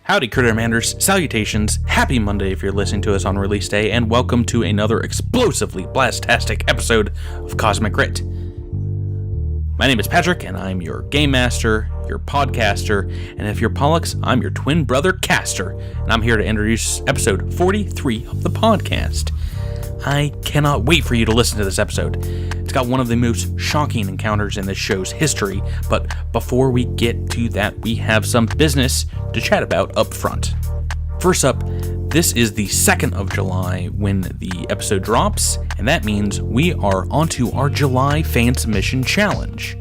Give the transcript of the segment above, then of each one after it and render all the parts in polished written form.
Howdy, Crittermanders. Salutations. Happy Monday if you're listening to us on release day, and welcome to another explosively blastastic episode of Cosmic Crit. My name is Patrick, and I'm your game master, your podcaster, and if you're Pollux, I'm your twin brother caster, and I'm here to introduce episode 43 of the podcast. I cannot wait for you to listen to this episode. It's got one of the most shocking encounters in this show's history, but before we get to that, we have some business to chat about up front. First up, this is the 2nd of July when the episode drops, and that means we are onto our July Fan Submission Challenge.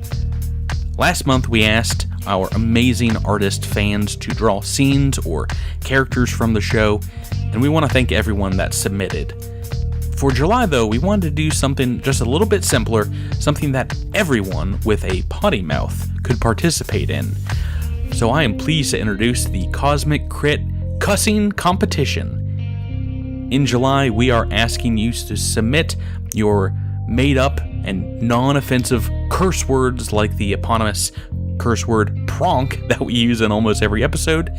Last month, we asked our amazing artist fans to draw scenes or characters from the show, and we want to thank everyone that submitted. For July, though, we wanted to do something just a little bit simpler, something that everyone with a potty mouth could participate in. So I am pleased to introduce the Cosmic Crit Cussing Competition. In July, we are asking you to submit your made-up and non-offensive curse words like the eponymous curse word pronk that we use in almost every episode,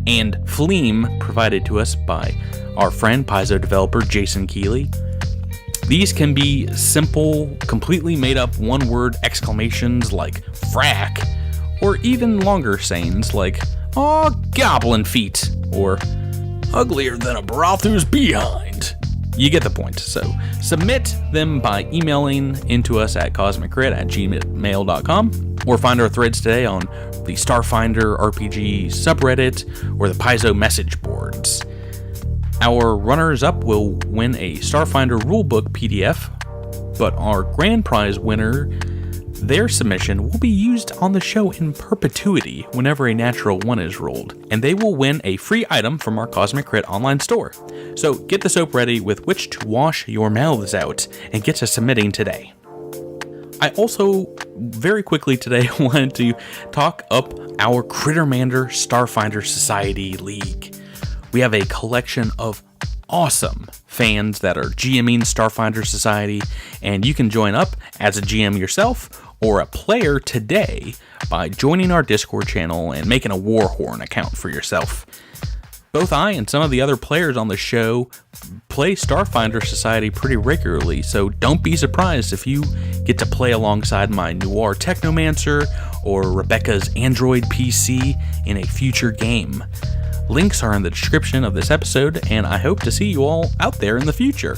and phlegm provided to us by our friend Paizo developer Jason Keeley. These can be simple, completely made up one-word exclamations like frack, or even longer sayings like, "Aw, goblin feet," or "uglier than a Barathu's behind." You get the point. So submit them by emailing into us at cosmiccrit@gmail.com, or find our threads today on the Starfinder RPG subreddit or the Paizo message boards. Our runners-up will win a Starfinder rulebook PDF, but our grand prize winner, their submission will be used on the show in perpetuity whenever a natural one is rolled, and they will win a free item from our Cosmic Crit online store. So get the soap ready with which to wash your mouths out and get to submitting today. I also, very quickly today, wanted to talk up our Crittermander Starfinder Society League. We have a collection of awesome fans that are GMing Starfinder Society, and you can join up as a GM yourself or a player today by joining our Discord channel and making a Warhorn account for yourself. Both I and some of the other players on the show play Starfinder Society pretty regularly, so don't be surprised if you get to play alongside my Noir Technomancer or Rebecca's Android PC in a future game. Links are in the description of this episode, and I hope to see you all out there in the future.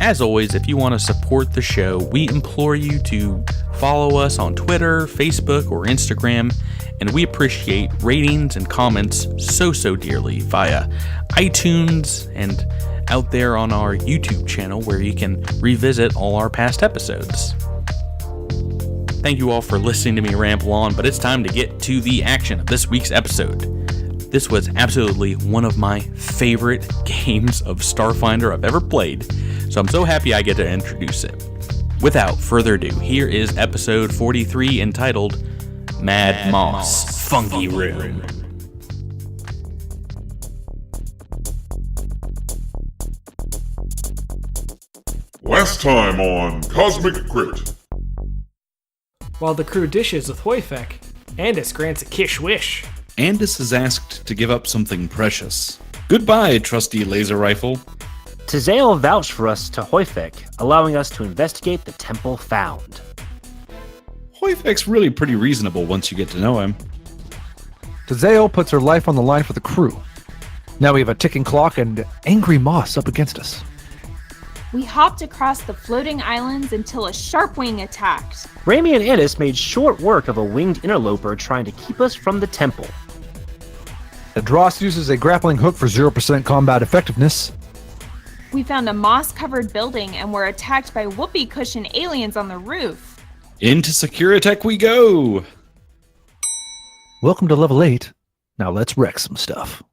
As always, if you want to support the show, we implore you to follow us on Twitter, Facebook, or Instagram, and we appreciate ratings and comments so dearly via iTunes and out there on our YouTube channel where you can revisit all our past episodes. Thank you all for listening to me ramble on, but it's time to get to the action of this week's episode. This was absolutely one of my favorite games of Starfinder I've ever played, so I'm so happy I get to introduce it. Without further ado, here is episode 43 entitled Mad Moss Fungi Room. Last time on Cosmic Crit. While the crew dishes with Hoifek, Andis grants a kish wish. Andis is asked to give up something precious. Goodbye, trusty laser rifle. Tazael vouched for us to Hoifek, allowing us to investigate the temple found. Hoifek's really pretty reasonable once you get to know him. Tazael puts her life on the line for the crew. Now we have a ticking clock and angry moss up against us. We hopped across the floating islands until a sharp wing attacked. Rami and Andis made short work of a winged interloper trying to keep us from the temple. The Dross uses a grappling hook for 0% combat effectiveness. We found a moss-covered building and were attacked by whoopee cushion aliens on the roof. Into Securitech we go! Welcome to level 8. Now let's wreck some stuff.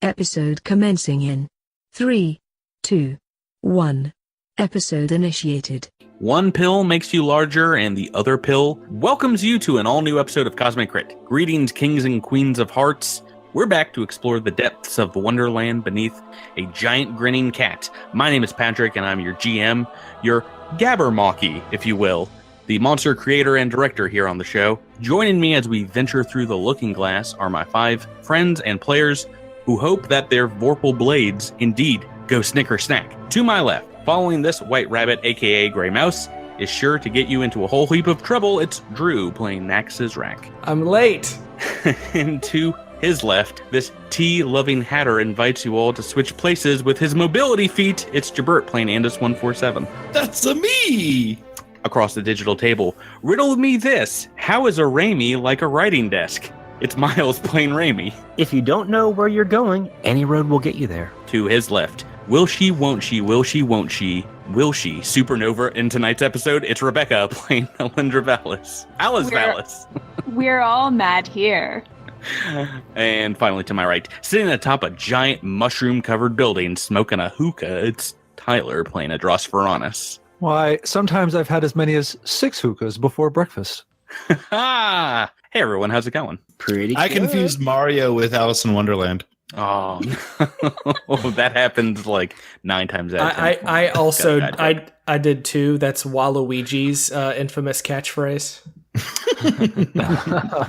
Episode commencing in 3, 2, 1. Episode initiated. One pill makes you larger, and the other pill welcomes you to an all-new episode of Cosmic Crit. Greetings, kings and queens of hearts. We're back to explore the depths of Wonderland beneath a giant grinning cat. My name is Patrick, and I'm your GM, your Gabbermocky, if you will. the monster creator and director here on the show. Joining me as we venture through the Looking Glass are my 5 friends and players who hope that their Vorpal blades indeed go snicker snack. To my left, following this white rabbit, aka Gray Mouse, is sure to get you into a whole heap of trouble. It's Drew playing Nax's Rack. I'm late. And to his left, this tea-loving hatter invites you all to switch places with his mobility feat. It's Jabert playing Andis 147. That's a me! Across the digital table, riddle me this. How is a Raimi like a writing desk? It's Miles playing Raimi. If you don't know where you're going, any road will get you there. To his left, will she, won't she, will she, won't she, will she? Supernova in tonight's episode, it's Rebecca playing Alindra Vallis. Alice Vallis. We're all mad here. And finally, to my right, sitting atop a giant mushroom-covered building, smoking a hookah, it's Tyler playing Adros Veranis. Why, sometimes I've had as many as 6 hookahs before breakfast. Hey everyone, how's it going? Pretty I good. confused Mario with Alice in Wonderland. Oh, no. That happens like 9 times out of 10. I also Got that. I did too. That's Waluigi's infamous catchphrase.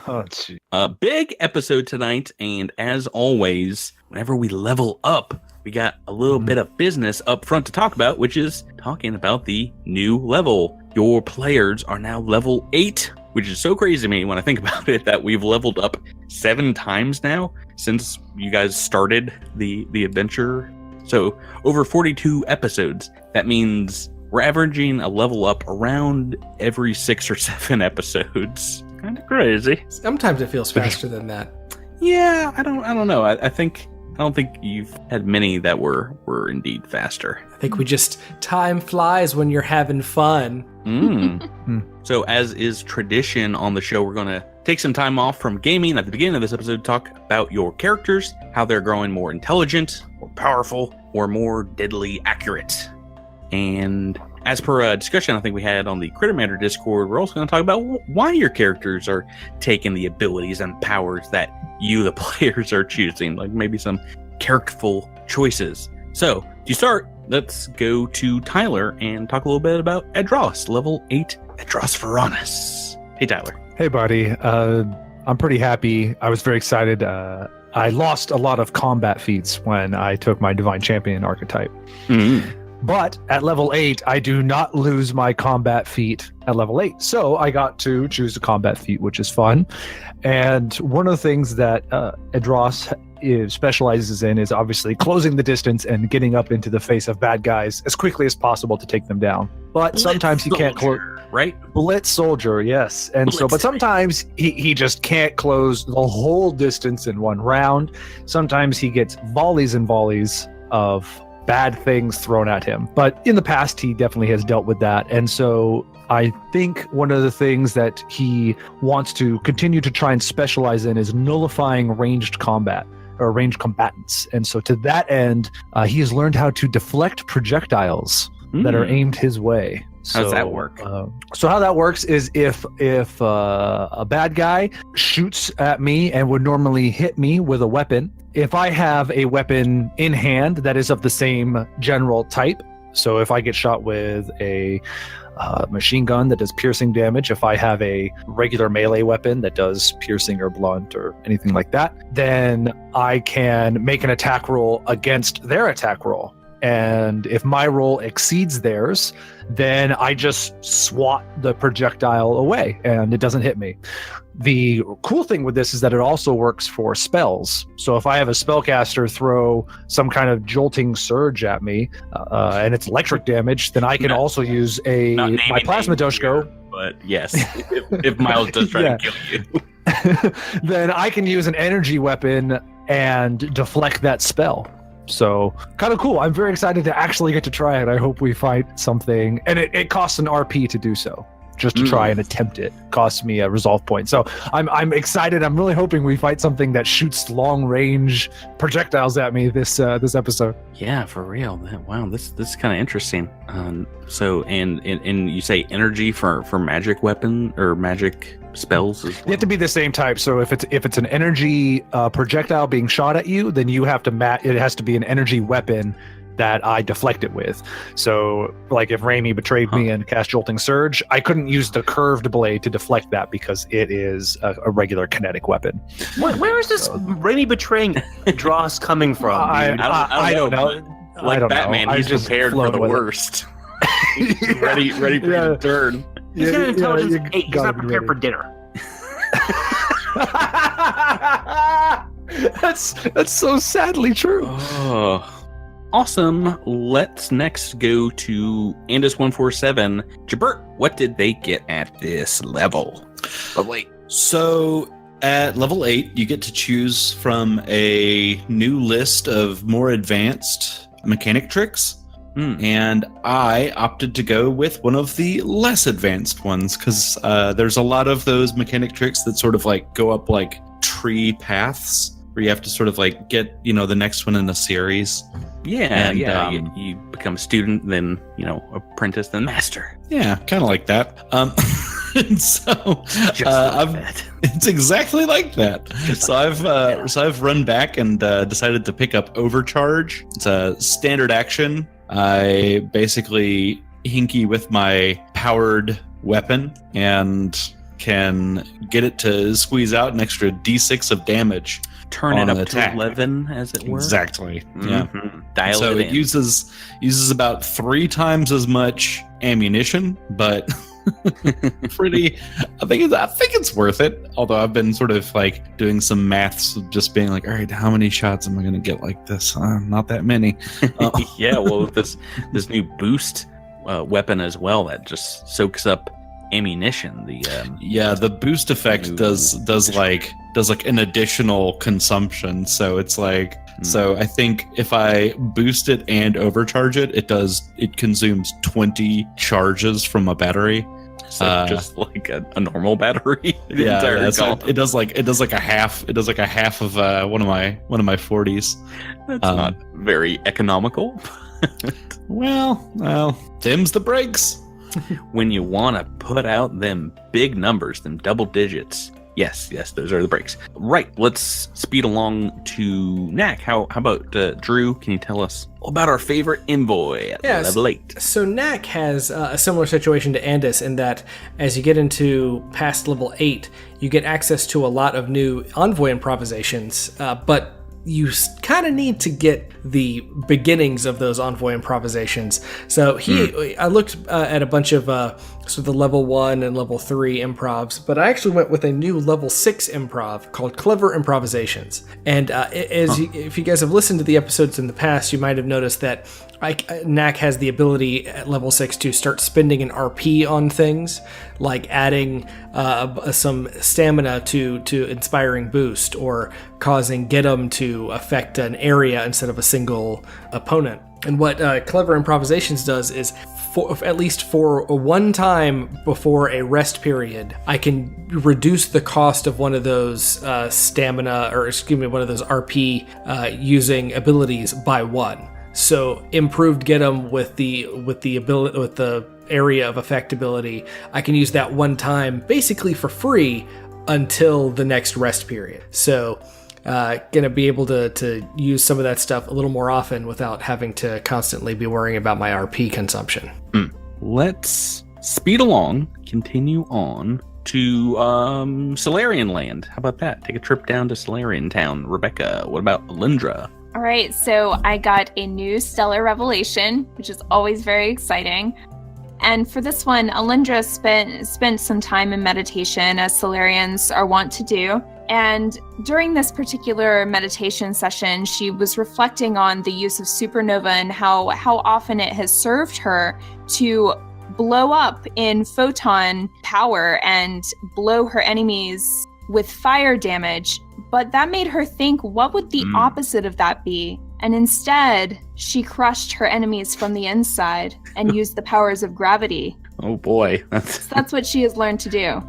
Oh, gee. A big episode tonight, and as always, whenever we level up, we got a little bit of business up front to talk about, which is talking about the new level. Your players are now level 8, which is so crazy to me when I think about it, that we've leveled up 7 times now since you guys started the adventure. So over 42 episodes. That means we're averaging a level up around every 6 or 7 episodes. Kind of crazy. Sometimes it feels faster than that. Yeah, I don't know. I don't think you've had many that were indeed faster. I think we just time flies when you're having fun. So as is tradition on the show, we're going to take some time off from gaming at the beginning of this episode, talk about your characters, how they're growing more intelligent, more powerful, or more deadly accurate. And as per a discussion I think we had on the Crittermander Discord, we're also going to talk about why your characters are taking the abilities and powers that you, the players, are choosing. Like maybe some characterful choices. So, to start, let's go to Tyler and talk a little bit about Adros, level 8 Adros Veranis. Hey, Tyler. Hey, buddy. I'm pretty happy. I was very excited. I lost a lot of combat feats when I took my Divine Champion archetype. But at level 8, I do not lose my combat feat at level 8. So I got to choose a combat feat, which is fun. And one of the things that Adros specializes in is obviously closing the distance and getting up into the face of bad guys as quickly as possible to take them down. But sometimes he can't close. Right? Blitz soldier, yes. And so, but sometimes he just can't close the whole distance in one round. Sometimes he gets volleys and volleys of bad things thrown at him. But in the past, he definitely has dealt with that. And so I think one of the things that he wants to continue to try and specialize in is nullifying ranged combat or ranged combatants. And so to that end, he has learned how to deflect projectiles that are aimed his way. How does that work? So how that works is if a bad guy shoots at me and would normally hit me with a weapon, if I have a weapon in hand that is of the same general type, so if I get shot with a machine gun that does piercing damage, if I have a regular melee weapon that does piercing or blunt or anything like that, then I can make an attack roll against their attack roll. And if my roll exceeds theirs, then I just swat the projectile away and it doesn't hit me. The cool thing with this is that it also works for spells. So if I have a spellcaster throw some kind of jolting surge at me and it's electric damage, then I can also use my plasma doshko. But yes, if Miles does try to kill you. Then I can use an energy weapon and deflect that spell. So kind of cool. I'm very excited to actually get to try it. I hope we fight something. And it costs an RP to do so. Just to try and attempt it. Costs me a resolve point. So I'm excited. I'm really hoping we fight something that shoots long range projectiles at me this episode. Yeah, for real. Wow, this is kind of interesting. So and you say energy for magic weapon or magic spells as well? You have to be the same type. So if it's an energy projectile being shot at you, then you have to it has to be an energy weapon that I deflect it with. So, like if Raimi betrayed me and cast Jolting Surge, I couldn't use the curved blade to deflect that because it is a regular kinetic weapon. Where is this Raimi betraying Dross coming from? I don't know. Like I don't Batman, know. he's I just prepared for float the with it. worst. ready for your turn. He's got an intelligence you 8. He's gotta not be prepared ready. for dinner. That's so sadly true. Oh, awesome. Let's next go to Andis147. Jabert, what did they get at this level? Lovely. So at level 8, you get to choose from a new list of more advanced mechanic tricks. And I opted to go with one of the less advanced ones because there's a lot of those mechanic tricks that sort of like go up like tree paths where you have to sort of like get, the next one in a series. Yeah, And, you become a student, then, apprentice, then master. Yeah, kind of like that. And so it's exactly like that. So I've run back and decided to pick up Overcharge. It's a standard action. I basically hinky with my powered weapon and can get it to squeeze out an extra d6 of damage. Turn it on up an attack. to 11, as it were. Exactly. Yeah. Dial So it it in. uses about 3 times as much ammunition, but I think it's worth it. Although I've been sort of like doing some maths of just being like, all right, how many shots am I going to get like this? Not that many. Yeah, well, with this new boost weapon as well, that just soaks up ammunition. The boost effect does like an additional consumption. So it's like, so I think if I boost it and overcharge it, it consumes 20 charges from a battery. So just like a normal battery. It does like a half. It does like a half of one of my 40s. That's not very economical. Well, them's the breaks. When you want to put out them big numbers, them double digits. Yes, those are the breaks. Right, let's speed along to Knack. How about Drew? Can you tell us about our favorite envoy at level 8? So Knack has a similar situation to Andis in that as you get into past level 8, you get access to a lot of new envoy improvisations, but you kind of need to get the beginnings of those envoy improvisations. So I looked at a bunch of sort of the level 1 and level 3 improvs, but I actually went with a new level 6 improv called Clever Improvisations. And if you guys have listened to the episodes in the past, you might have noticed that Knack has the ability at level 6 to start spending an RP on things, like adding some stamina to Inspiring Boost, or causing Get 'em to affect an area instead of a single opponent. And what Clever Improvisations does is, at least for one time before a rest period, I can reduce the cost of one of those one of those RP using abilities by 1. So improved Get 'em with the ability, with the area of effectability, I can use that one time basically for free until the next rest period. So gonna be able to use some of that stuff a little more often without having to constantly be worrying about my RP consumption. Let's speed along, continue on to Solarian Land. How about that? Take a trip down to Solarian Town. Rebecca, what about Alindra? All right, so I got a new stellar revelation, which is always very exciting. And for this one, Alindra spent some time in meditation, as Solarians are wont to do. And during this particular meditation session, she was reflecting on the use of supernova and how often it has served her to blow up in photon power and blow her enemies with fire damage. But that made her think, what would the opposite of that be? And instead, she crushed her enemies from the inside and used the powers of gravity. Oh boy. So that's what she has learned to do.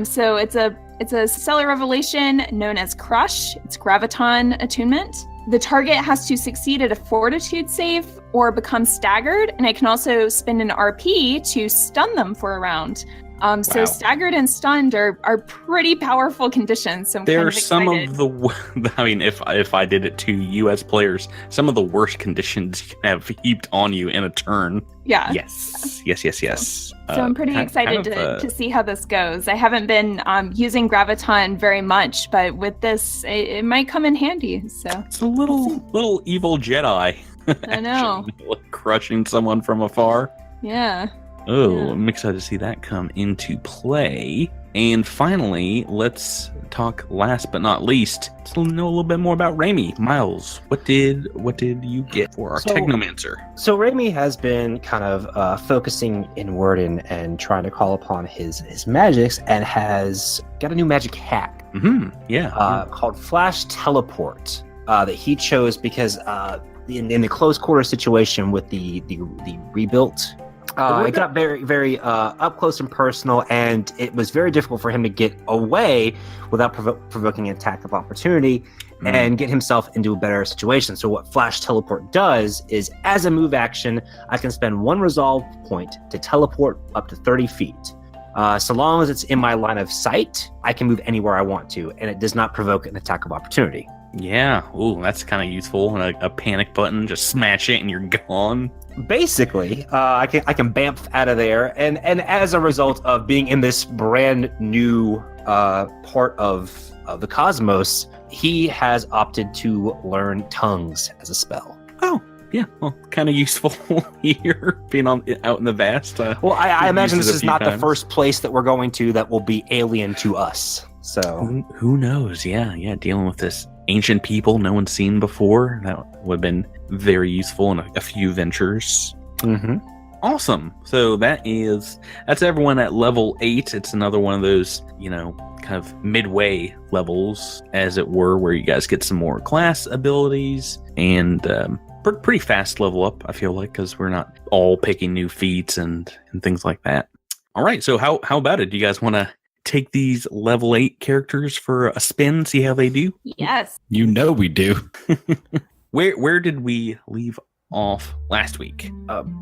So it's a stellar revelation known as Crush. It's graviton attunement. The target has to succeed at a fortitude save or become staggered, and it can also spend an RP to stun them for a round. So Wow. staggered and stunned are pretty powerful conditions. So I'm kind of There's some excited. of the, I mean, if I did it to you as players, some of the worst conditions you can have heaped on you in a turn. Yeah. Yes. So I'm pretty excited to see how this goes. I haven't been using Graviton very much, but with this, it might come in handy. So It's a little evil Jedi. I know. Actually, like crushing someone from afar. Yeah. Oh, Yeah. I'm excited to see that come into play. And finally, let's talk last but not least. Let's know a little bit more about Raimi. Miles, what did you get for our So- Technomancer? So Raimi has been kind of focusing inward and trying to call upon his magics, and has got a new magic hack Yeah. called Flash Teleport that he chose because in the close quarter situation with the rebuilt. It got very, very up close and personal, and it was very difficult for him to get away without provoking an attack of opportunity and get himself into a better situation. So what Flash Teleport does is, as a move action, I can spend 1 resolve point to teleport up to 30 feet. So long as it's in my line of sight, I can move anywhere I want to, and it does not provoke an attack of opportunity. Yeah. Ooh, that's kind of useful. And a panic button, just smash it and you're gone. Basically, I can bamf out of there, and as a result of being in this brand new part of the cosmos, he has opted to learn tongues as a spell. Oh, yeah. Well, kind of useful here, being out in the vast. Well, I imagine uses this a is few not the times. first place that we're going to that will be alien to us. So Who knows? Yeah. Dealing with this ancient people no one's seen before. That would have been very useful in a few ventures. Awesome. So that's everyone at level 8. It's another one of those, kind of midway levels, as it were, where you guys get some more class abilities and pretty fast level up, I feel like, because we're not all picking new feats and things like that. All right. So how about it? Do you guys want to take these level 8 characters for a spin, see how they do? Yes. You know we do. Where did we leave off last week?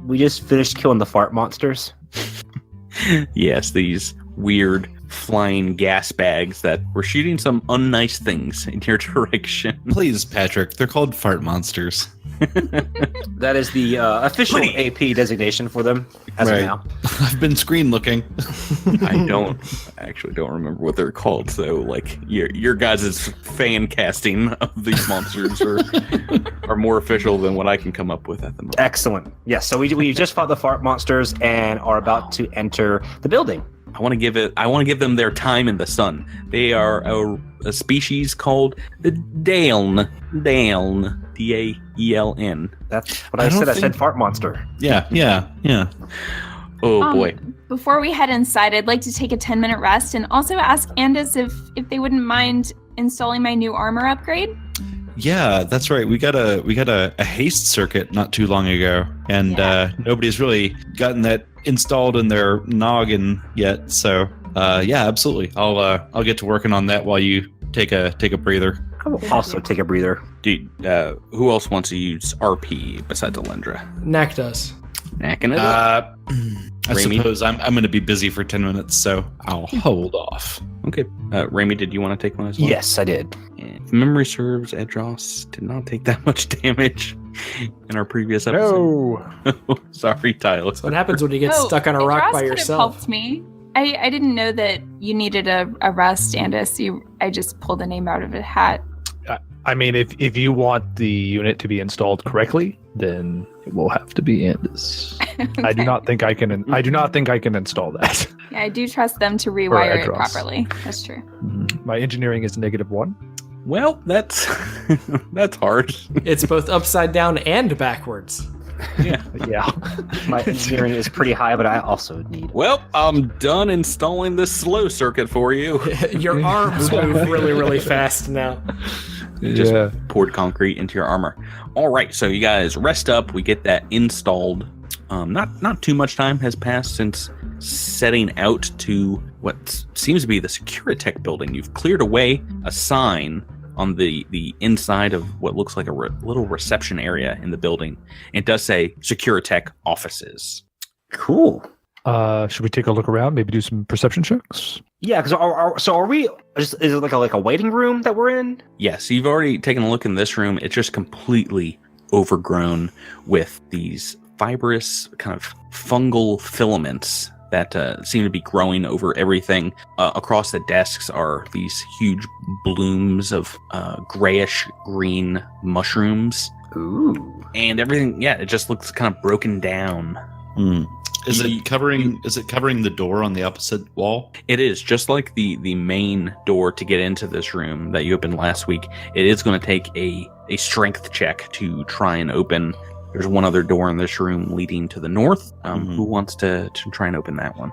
we just finished killing the fart monsters. Yes, these weird flying gas bags that were shooting some unnice things in your direction. Please, Patrick, they're called fart monsters. That is the official Wait. AP designation for them as of Right. now. I've been screen looking. I actually don't remember what they're called, so like your guys' fan casting of these monsters are more official than what I can come up with at the moment. Excellent. Yes, so we just fought the fart monsters and are about to enter the building. I want to give them their time in the sun. They are a species called the Daeln. Daeln. That's what I I don't said. I think- said fart monster. Yeah. Oh boy. Before we head inside, I'd like to take a 10-minute rest and also ask Andis if they wouldn't mind installing my new armor upgrade. Yeah, that's right. We got a haste circuit not too long ago, and nobody's really gotten that installed in their noggin yet. So yeah, absolutely. I'll get to working on that while you take a breather. I will also take a breather. Dude, who else wants to use RP besides Alendra? Knack does. Knacking it up. I Raimi? suppose I'm going to be busy for 10 minutes, so I'll hold off. Okay. Raimi, did you want to take one as well? Yes, I did. And if memory serves, Edros did not take that much damage in our previous episode. No. Sorry, Tyler. That's what happens when you get stuck on a rock Idras by could have yourself. helped me. I didn't know that you needed a rest, Andis. I just pulled a name out of a hat. I mean, if you want the unit to be installed correctly, then it will have to be Andis. I do not think I can. I do not think I can install that. Yeah, I do trust them to rewire it Idras. properly. That's true. My engineering is -1. Well, that's that's hard. It's both upside down and backwards. Yeah. My engineering is pretty high, but I also need. Well, I'm done installing this slow circuit for you. Your arms move really, really fast now. Just Yeah. poured concrete into your armor. All right, so you guys rest up. We get that installed. Not too much time has passed since setting out to what seems to be the Securitech building. You've cleared away a sign on the inside of what looks like a little reception area in the building. It does say Securitech offices. Cool. Should we take a look around? Maybe do some perception checks? Yeah, because are we? Is it like a waiting room that we're in? Yes, you've already taken a look in this room. It's just completely overgrown with these fibrous kind of fungal filaments that seem to be growing over everything. Across the desks are these huge blooms of grayish green mushrooms. Ooh. And everything, it just looks kind of broken down. Is it covering the door on the opposite wall? It is, just like the main door to get into this room that you opened last week. It is going to take a strength check to try and open. There's one other door in this room leading to the north. Who wants to try and open that one?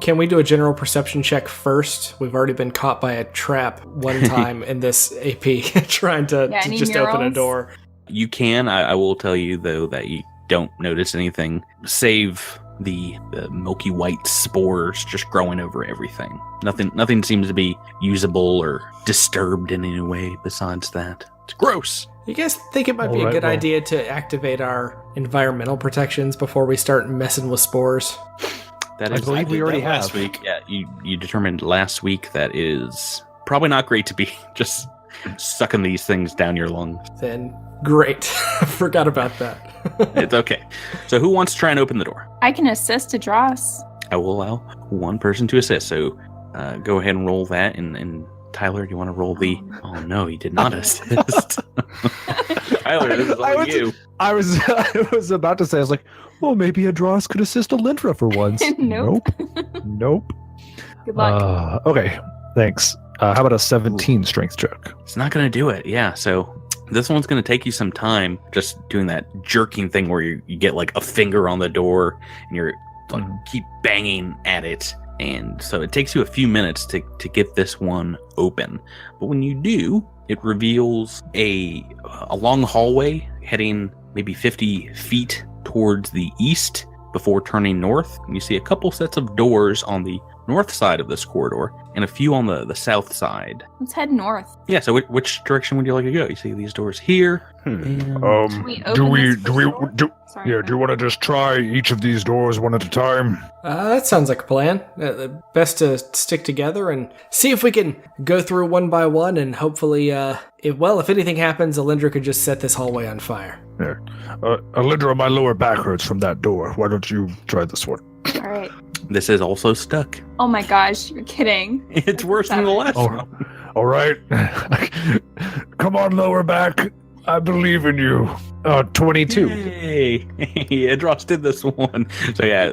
Can we do a general perception check first? We've already been caught by a trap one time in this AP trying to just open a door. You can. I will tell you, though, that you don't notice anything save the milky white spores just growing over everything. Nothing seems to be usable or disturbed in any way besides that. It's gross. You guys think it might be a good idea to activate our environmental protections before we start messing with spores? That I is, believe we already have. last week. Yeah, you determined last week that is probably not great to be just sucking these things down your lungs. Then great. Forgot about that. It's okay. So who wants to try and open the door? I can assist to Dross. I will allow one person to assist. So go ahead and roll that. And Tyler, do you want to roll the... Oh, no, he did not assist. Tyler, this is all you. I was about to say, I was like, well, maybe Adros could assist Alindra for once. Nope. Nope. Good luck. Okay, thanks. How about a 17 strength check? It's not going to do it. Yeah, so this one's going to take you some time just doing that jerking thing where you get like a finger on the door and you're like keep banging at it. And so it takes you a few minutes to get this one open. But when you do, it reveals a long hallway heading maybe 50 feet towards the east before turning north. And you see a couple sets of doors on the north side of this corridor and a few on the south side. Let's head north. Yeah, so which direction would you like to go? You see these doors here. Do you want to just try each of these doors one at a time? That sounds like a plan. Best to stick together and see if we can go through one by one, and hopefully, if anything happens, Alindra could just set this hallway on fire. Yeah. Alindra, my lower back hurts from that door. Why don't you try this one? All right. This is also stuck. Oh my gosh, you're kidding. It's worse than the last one. All right. Come on, lower back. I believe in you. 22. Hey, Adros did this one. So yeah,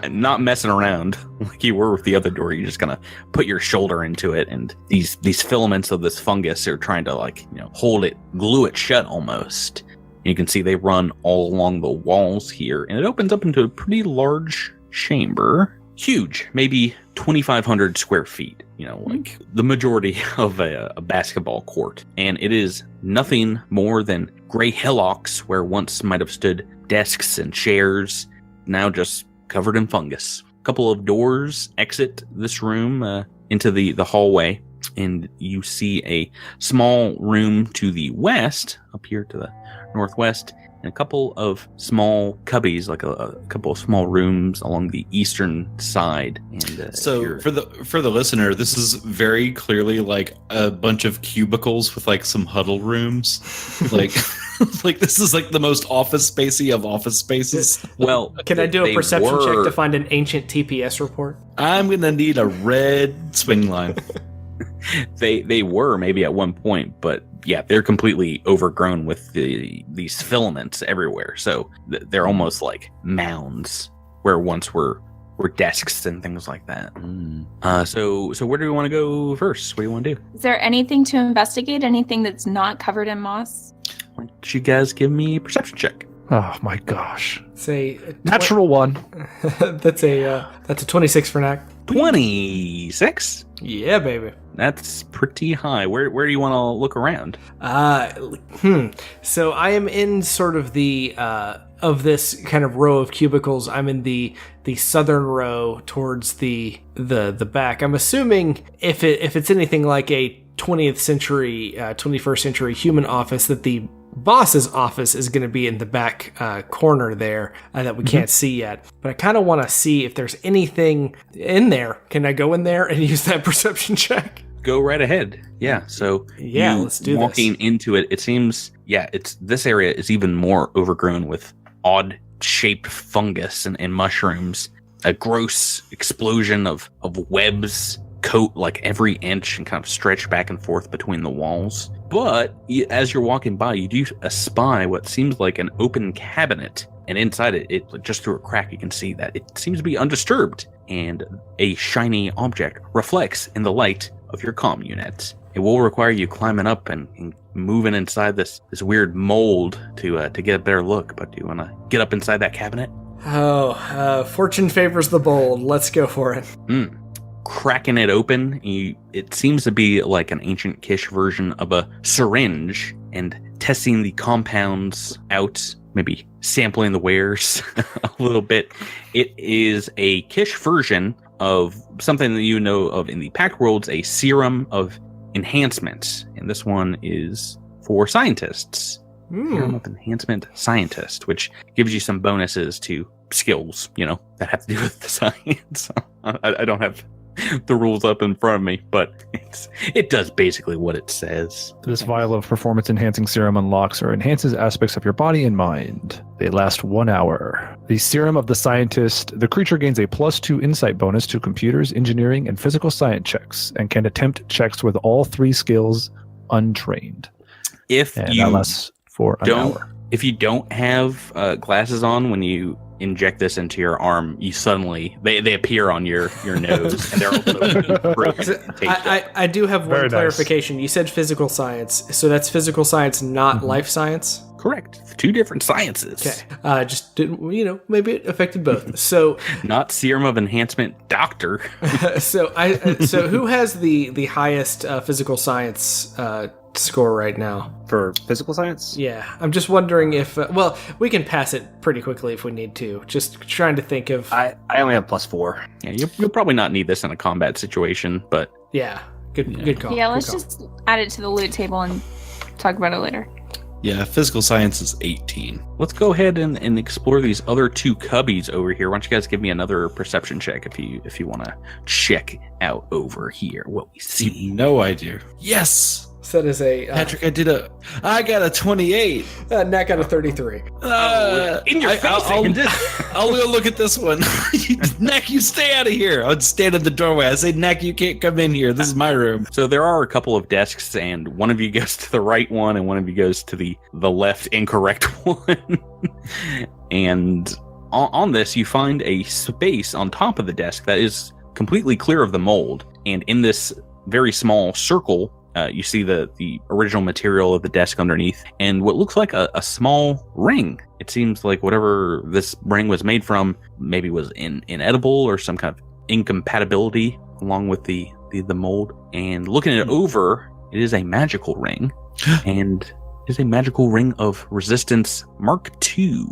not messing around like you were with the other door. You just kind of put your shoulder into it, and these filaments of this fungus are trying to hold it, glue it shut almost. And you can see they run all along the walls here, and it opens up into a pretty large chamber. Huge, maybe 2,500 square feet, like the majority of a basketball court. And it is nothing more than gray hillocks where once might have stood desks and chairs, now just covered in fungus. A couple of doors exit this room into the hallway, and you see a small room to the west, up here to the northwest, and a couple of small cubbies, like a couple of small rooms along the eastern side. And so for the listener, this is very clearly like a bunch of cubicles with like some huddle rooms. Like like this is like the most office spacey of office spaces. Well, can I do a perception check to find an ancient TPS report? I'm gonna need a red swing line. They were maybe at one point, but yeah, they're completely overgrown with these filaments everywhere. So they're almost like mounds where once were desks and things like that. So where do we want to go first? What do you want to do? Is there anything to investigate? Anything that's not covered in moss? Why don't you guys give me a perception check? Oh my gosh. Say Natural one. That's a 26 for Knack. 26? Yeah, baby. That's pretty high. Where do you want to look around? So I am in sort of the of this kind of row of cubicles. I'm in the southern row towards the back. I'm assuming if it's anything like a 20th century, 21st century human office, that the boss's office is going to be in the back corner there that we can't see yet. But I kind of want to see if there's anything in there. Can I go in there and use that perception check? Go right ahead. Yeah. So let's do walking this. into it, it seems this area is even more overgrown with odd shaped fungus and mushrooms. A gross explosion of webs coat like every inch and kind of stretch back and forth between the walls. But as you're walking by, you do espy what seems like an open cabinet. And inside it just through a crack, you can see that it seems to be undisturbed. And a shiny object reflects in the light of your comm unit. It will require you climbing up and moving inside this weird mold to get a better look. But do you want to get up inside that cabinet? Fortune favors the bold. Let's go for it. Cracking it open, it seems to be like an ancient Kish version of a syringe, and testing the compounds out, maybe sampling the wares a little bit. It is a Kish version of something that you know of in the Pact Worlds, a serum of enhancement, and this one is for scientists. Serum of enhancement scientist, which gives you some bonuses to skills, that have to do with the science. I don't have the rules up in front of me, but it does basically what it says. This vial of performance-enhancing serum unlocks or enhances aspects of your body and mind. They last 1 hour. The serum of the scientist, the creature gains a +2 insight bonus to computers, engineering, and physical science checks, and can attempt checks with all 3 skills untrained. That lasts for an hour. If you don't have glasses on when you inject this into your arm, you suddenly they appear on your nose, and they're also I do have one clarification. You said physical science, so that's physical science, not life science. Correct. 2 different sciences. Okay. Just didn't, maybe it affected both. So not serum of enhancement doctor. So who has the highest physical science score right now for physical science? Yeah, I'm just wondering if we can pass it pretty quickly if we need to. Just trying to think of. I only have +4. Yeah, you'll probably not need this in a combat situation, but yeah, good call. Yeah, let's just add it to the loot table and talk about it later. Yeah, physical science is 18. Let's go ahead and explore these other 2 cubbies over here. Why don't you guys give me another perception check if you want to check out over here what we see. No idea. Yes. So that is a Patrick. I got a 28. Nat got a 33. In your face. I'll go look at this one. Neck, you stay out of here. I'd stand in the doorway. I say, Neck, you can't come in here. This is my room. So there are a couple of desks, and one of you goes to the right one, and one of you goes to the left incorrect one. And on this, you find a space on top of the desk that is completely clear of the mold. And in this very small circle, you see the original material of the desk underneath, and what looks like a small ring. It seems like whatever this ring was made from maybe was inedible or some kind of incompatibility along with the mold. And looking it over, it is a magical ring, and it is a magical ring of resistance Mark II.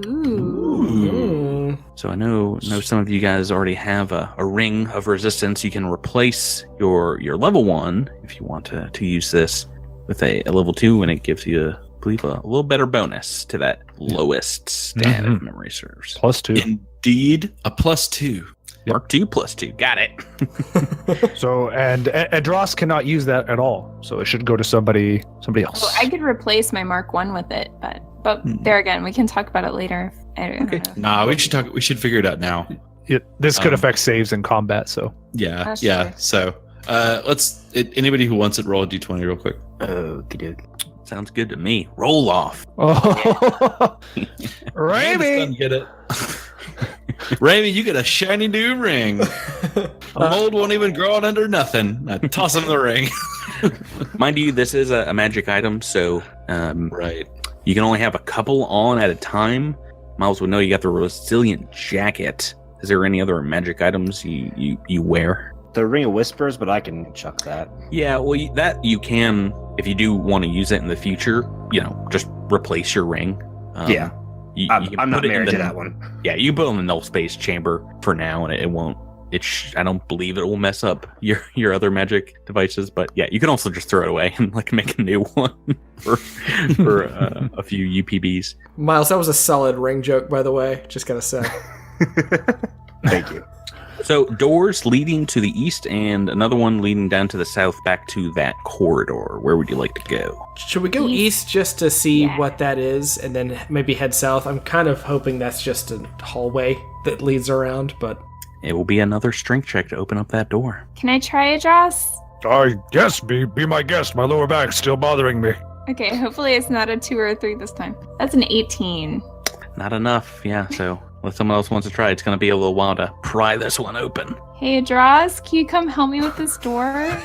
Ooh. So I know some of you guys already have a ring of resistance. You can replace your level 1 if you want to use this with a level 2, and it gives you, I believe, a little better bonus to that lowest stat if memory serves. +2. Indeed, a +2. Mark II +2. Got it. So and Dross cannot use that at all. So it should go to somebody else. Well, I could replace my Mark 1 with it, but there again, we can talk about it later. I don't know. Nah, we should figure it out now. This could affect saves in combat, so yeah. That's Yeah. true. So anybody who wants it, roll a d20 real quick. Okey-doke. Sounds good to me. Roll off. Raimi! Get it. Raimi, you get a shiny new ring. The mold won't even grow out under nothing. Now toss him the ring. Mind you, this is a magic item, so Right. you can only have a couple on at a time. Miles would know you got the resilient jacket. Is there any other magic items you wear? The Ring of Whispers, but I can chuck that. Yeah, well, that you can, if you do want to use it in the future, just replace your ring. Yeah. You I'm can not put it in married the- to that one. Yeah, you can put it in the null space chamber for now, and it won't I don't believe it will mess up your other magic devices, but yeah, you can also just throw it away and like make a new one for a few UPBs. Miles, that was a solid ring joke, by the way. Just gotta say. Thank you. So doors leading to the east and another one leading down to the south back to that corridor. Where would you like to go? Should we go east just to see what that is and then maybe head south? I'm kind of hoping that's just a hallway that leads around, but... It will be another strength check to open up that door. Can I try a Dross? Yes, be my guest. My lower back's still bothering me. Okay, hopefully it's not a 2 or a 3 this time. That's an 18. Not enough, yeah, so if someone else wants to try, it's going to be a little while to pry this one open. Hey, Dross, can you come help me with this door?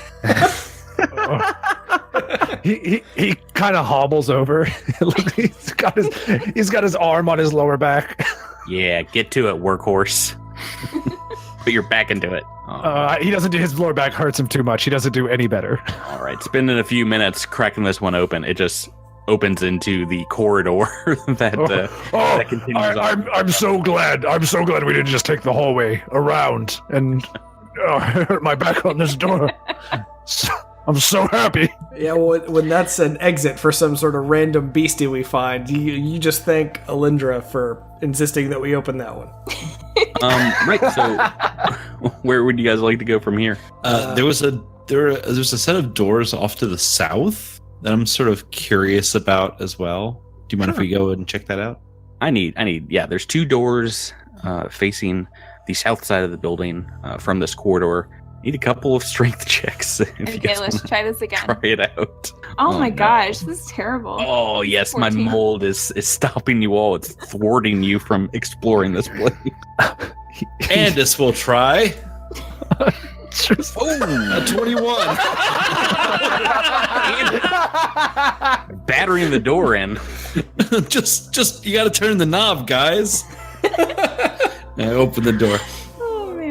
He kind of hobbles over. he's got his arm on his lower back. Yeah, get to it, workhorse. Put your back into it. He doesn't do, his lower back hurts him too much. He doesn't do any better. All right, spending a few minutes cracking this one open. It just opens into the corridor that continues on. I'm so glad. I'm so glad we didn't just take the hallway around and hurt my back on this door. I'm so happy. Yeah, well, when that's an exit for some sort of random beastie we find, you just thank Alindra for insisting that we open that one. Right, so where would you guys like to go from here? There's a set of doors off to the south that I'm sort of curious about as well. Do you mind if we go and check that out? There's 2 doors facing the south side of the building from this corridor. Need a couple of strength checks. Okay, let's try this again. Try it out. Oh my gosh, this is terrible. Oh yes, 14. My mold is stopping you all. It's thwarting you from exploring this place. Candace will try. Oh, a 21. Battering the door in. just you got to turn the knob, guys. I open the door.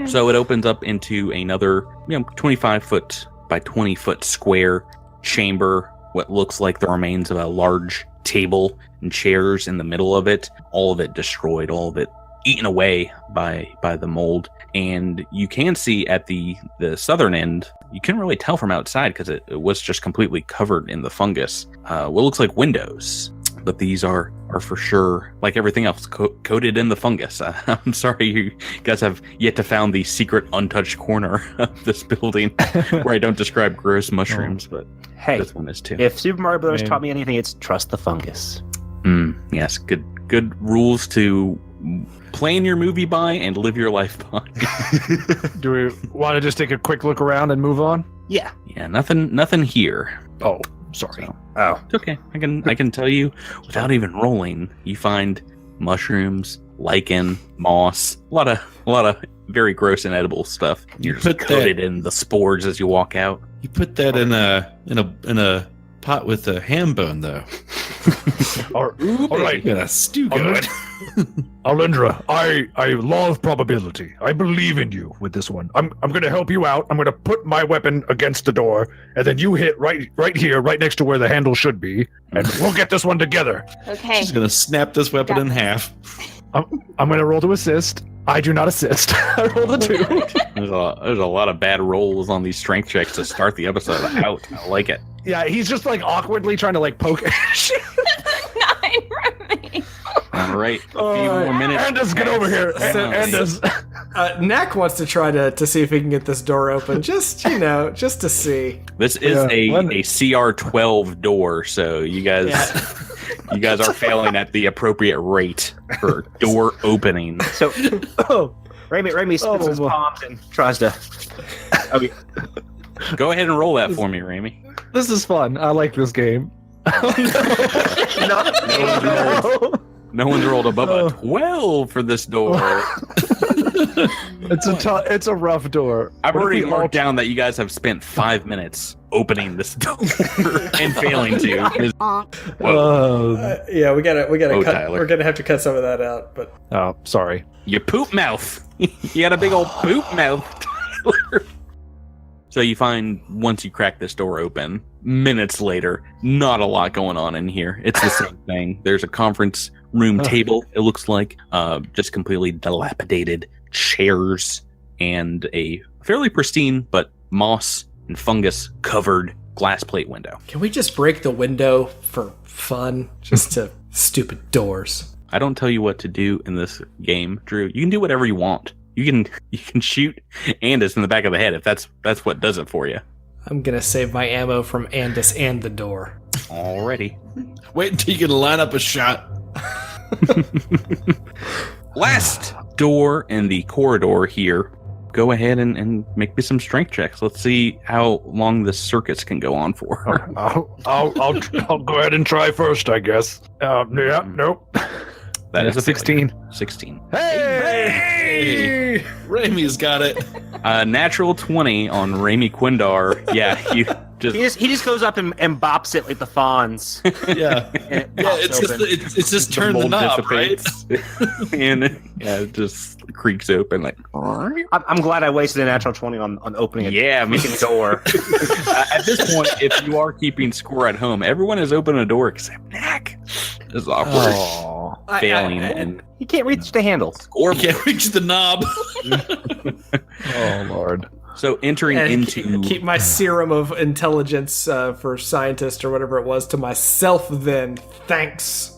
So it opens up into another 25-foot by 20-foot square chamber, what looks like the remains of a large table and chairs in the middle of it, all of it destroyed, all of it eaten away by the mold. And you can see at the southern end, you couldn't really tell from outside because it was just completely covered in the fungus, what looks like windows. But these are for sure, like everything else, coated in the fungus. I'm sorry you guys have yet to found the secret untouched corner of this building where I don't describe gross mushrooms, but hey, this one is too. If Super Mario Bros. Taught me anything, it's trust the fungus. Yes, good rules to plan your movie by and live your life by. Do we want to just take a quick look around and move on? Yeah. Yeah, nothing here. Oh. Sorry. So, it's okay. I can tell you without even rolling. You find mushrooms, lichen, moss, a lot of very gross and edible stuff. You're just coated in the spores as you walk out. You put that in a pot with a ham bone, though. All right, you got a stew going. Alindra, I law of probability. I believe in you with this one. I'm going to help you out. I'm going to put my weapon against the door, and then you hit right here, right next to where the handle should be, and we'll get this one together. Okay. She's going to snap this weapon in half. I'm going to roll to assist. I do not assist. I rolled a 2. There's a lot of bad rolls on these strength checks to start the episode out. I like it. Yeah, he's just like awkwardly trying to like poke. 9 from me. All right, a few more minutes. Anders, get over here. Anders. Knack wants to try to see if he can get this door open, just to see. This is a CR12 door, so you guys are failing at the appropriate rate for door opening. So, Raimi spins his palms and tries to. Okay. Go ahead and roll that for me, Raimi. This is fun. I like this game. No one's rolled above a 12 for this door. It's a rough door. I've already marked down that you guys have spent 5 minutes opening this door and failing to. Yeah, we gotta cut. Tyler. We're gonna have to cut some of that out. But sorry. You poop mouth. You got a big old poop mouth, Tyler. So you find once you crack this door open, minutes later, not a lot going on in here. It's the same thing. There's a conference room table, it looks like, just completely dilapidated chairs and a fairly pristine but moss and fungus covered glass plate window. Can we just break the window for fun? Just to stupid doors. I don't tell you what to do in this game, Drew. You can do whatever you want. You can shoot Andis in the back of the head if that's what does it for you. I'm gonna save my ammo from Andis and the door. Alrighty. Wait until you can line up a shot. Last door in the corridor here. Go ahead and make me some strength checks. Let's see how long this circus can go on for. I'll go ahead and try first, I guess. Nope. That is a 16. 16. Hey! Raimi's got it. Natural 20 on Raimi Quindar. Yeah, you just... He just goes up and bops it like the fawns. Yeah. It's just turn the knob, right? And it just creaks open like... I'm glad I wasted a natural 20 on opening it. Yeah, making the door. At this point, if you are keeping score at home, everyone has opened a door except Knack. This is awkward. Failing and... He can't reach the handle. Or can't reach the knob. Oh, Lord. So entering into... Keep my serum of intelligence for scientist or whatever it was to myself then. Thanks.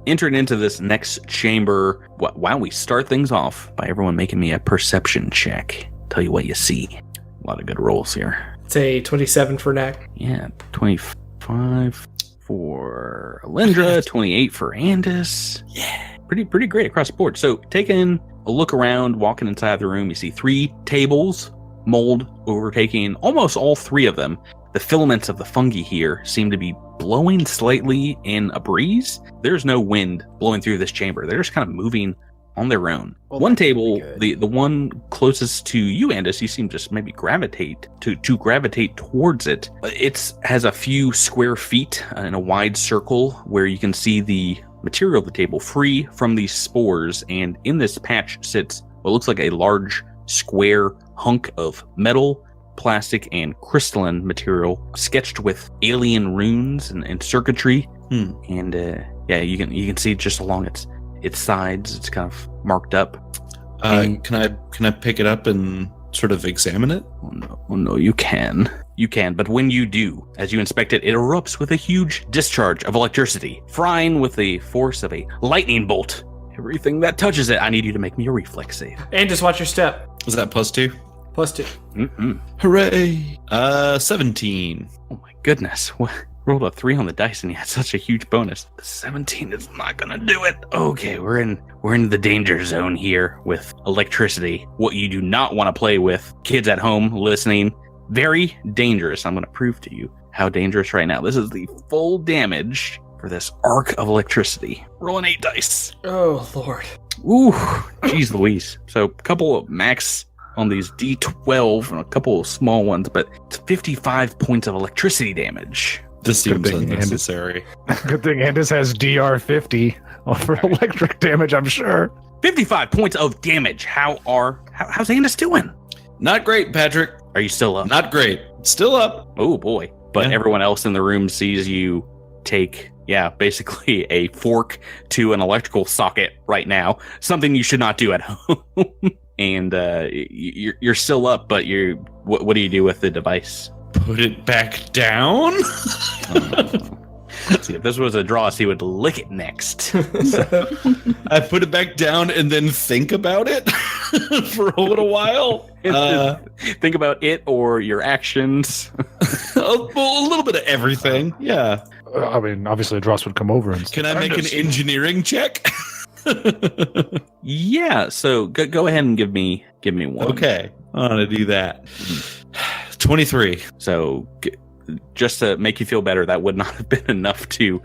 Entering into this next chamber, why don't we start things off by everyone making me a perception check. Tell you what you see. A lot of good rolls here. It's a 27 for Knack. Yeah, 25 for Alindra, 28 for Andis. Yeah, pretty great across the board. So taking a look around, walking inside the room, you see 3 tables, mold overtaking almost all 3 of them. The filaments of the fungi here seem to be blowing slightly in a breeze. There's no wind blowing through this chamber. They're just kind of moving on their own. Well, one table, the one closest to you, Andis, you seem just maybe gravitate towards it. It has a few square feet in a wide circle where you can see the material of the table free from these spores, and in this patch sits what looks like a large square hunk of metal, plastic, and crystalline material sketched with alien runes and circuitry. And you can see just along its sides, it's kind of marked up. Can I pick it up and sort of examine it? Oh no, you can. You can, but when you do, as you inspect it, it erupts with a huge discharge of electricity, frying with the force of a lightning bolt. Everything that touches it, I need you to make me a reflex save. And just watch your step. Was that +2? +2. Hooray! 17. Oh my goodness. Rolled a 3 on the dice and you had such a huge bonus. The 17 is not gonna do it. Okay, we're in the danger zone here with electricity. What you do not want to play with, kids at home listening, very dangerous. I'm gonna prove to you how dangerous right now. This is the full damage for this arc of electricity. Rolling 8 dice. Oh, Lord. Ooh, geez Louise. So a couple of max on these D12 and a couple of small ones, but it's 55 points of electricity damage. This seems thing, unnecessary. Good thing Andis has DR50 for electric damage, I'm sure. 55 points of damage. How's Andis doing? Not great, Patrick. Are you still up? Not great. Still up. Oh boy. But everyone else in the room sees you take, basically a fork to an electrical socket right now. Something you should not do at home. And you're still up, but what do you do with the device? Put it back down. See, if this was a draw, he would lick it next. I put it back down and then think about it for a little while. Think about it or your actions. A little bit of everything. Yeah. I mean, obviously, Dross would come over and. Can I make an engineering check? Yeah. So go ahead and give me one. Okay, I'm gonna do that. 23. So just to make you feel better, that would not have been enough to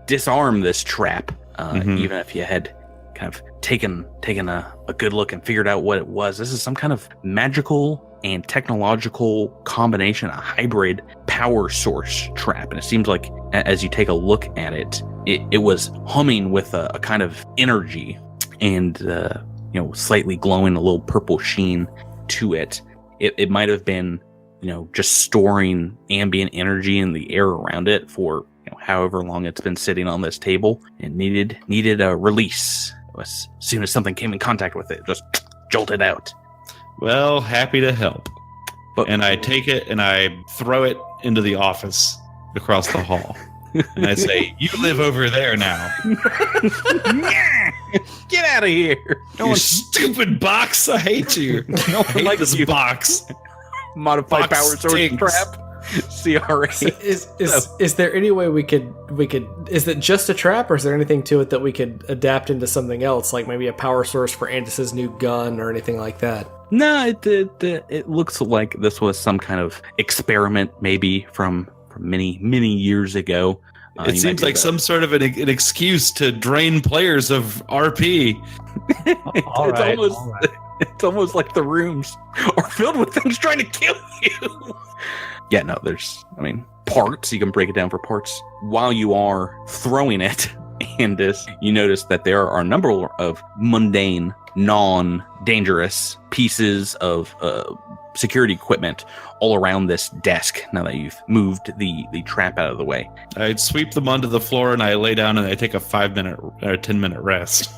disarm this trap, even if you had kind of taken a good look and figured out what it was. This is some kind of magical and technological combination, a hybrid power source trap. And it seems like as you take a look at it, it was humming with a kind of energy and, slightly glowing, a little purple sheen to it. It might have been, just storing ambient energy in the air around it for however long it's been sitting on this table. It needed a release. as soon as something came in contact with it, just jolted out. Well, happy to help. And I take it and I throw it into the office across the hall. And I say, you live over there now. Get out of here. You stupid box. I hate you. I hate like this you. box. Modified Box power sword stinks. trap. CRA. Is there any way we could is it just a trap, or is there anything to it that we could adapt into something else, like maybe a power source for Andis's new gun or anything like that? No, it looks like this was some kind of experiment, maybe from many years ago. It seems like some sort of an excuse to drain players of RP. It's almost like the rooms are filled with things trying to kill you. Yeah, no, there's parts. You can break it down for parts. While you are throwing it, Andis, you notice that there are a number of mundane, non-dangerous pieces of security equipment all around this desk now that you've moved the trap out of the way. I sweep them onto the floor and I lay down and I take a 5-minute or 10-minute rest.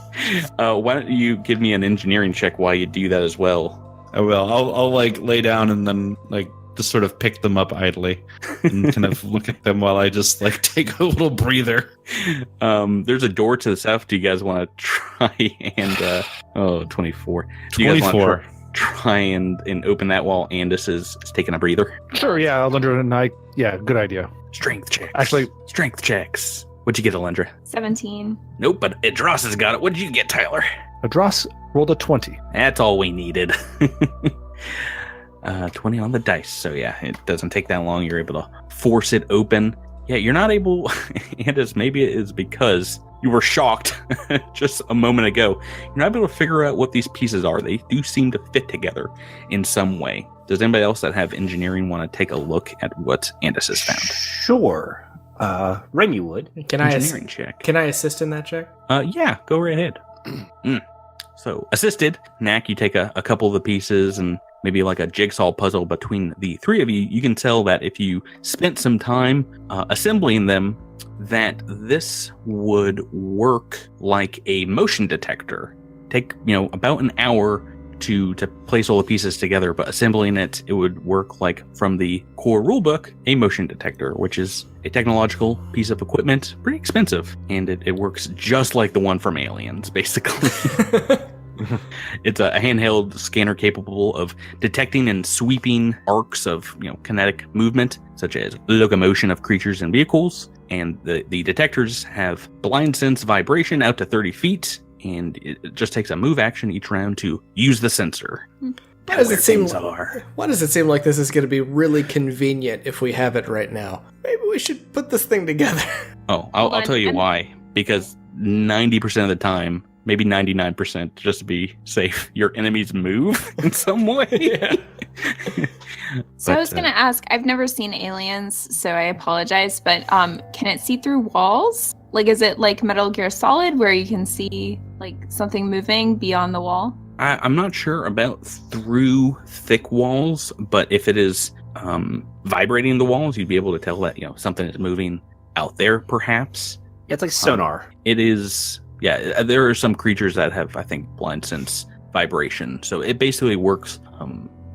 Why don't you give me an engineering check while you do that as well? I will. I'll like lay down and then like just sort of pick them up idly and kind of look at them while I just like take a little breather. There's a door to the south. Do you guys want to try and 24. Do you guys want to try and open that while Andis is taking a breather? Sure, yeah, Alundra and I, yeah, good idea. Strength checks. Actually, strength checks. What'd you get, Alundra? 17. Nope, but Idras has got it. What'd you get, Tyler? Adras rolled a 20. That's all we needed. 20 on the dice. So yeah, it doesn't take that long. You're able to force it open. Yeah, you're not able, Andis, maybe it is because you were shocked just a moment ago. You're not able to figure out what these pieces are. They do seem to fit together in some way. Does anybody else that have engineering want to take a look at what Andis has found? Sure. Ren, you would. Engineering check. Can I assist in that check? Yeah, go right ahead. So, assisted. Knack, you take a couple of the pieces and maybe like a jigsaw puzzle between the three of you. You can tell that if you spent some time assembling them, that this would work like a motion detector. Take, about an hour to place all the pieces together, but assembling it would work like from the core rulebook, a motion detector, which is a technological piece of equipment, pretty expensive, and it works just like the one from Aliens, basically. It's a handheld scanner capable of detecting and sweeping arcs of kinetic movement, such as locomotion of creatures and vehicles, and the detectors have blind sense vibration out to 30 feet, and it just takes a move action each round to use the sensor. Why does it seem like this is going to be really convenient if we have it right now? Maybe we should put this thing together. Oh, I'll tell you why. Because 90% of the time, maybe 99%, just to be safe, your enemies move in some way. Yeah. So I was going to ask, I've never seen Aliens, so I apologize, but can it see through walls? Like, is it like Metal Gear Solid where you can see like something moving beyond the wall? I'm not sure about through thick walls, but if it is vibrating the walls, you'd be able to tell that something is moving out there, perhaps. Yeah, it's like sonar. It is. Yeah, there are some creatures that have, I think, blind sense vibration. So it basically works.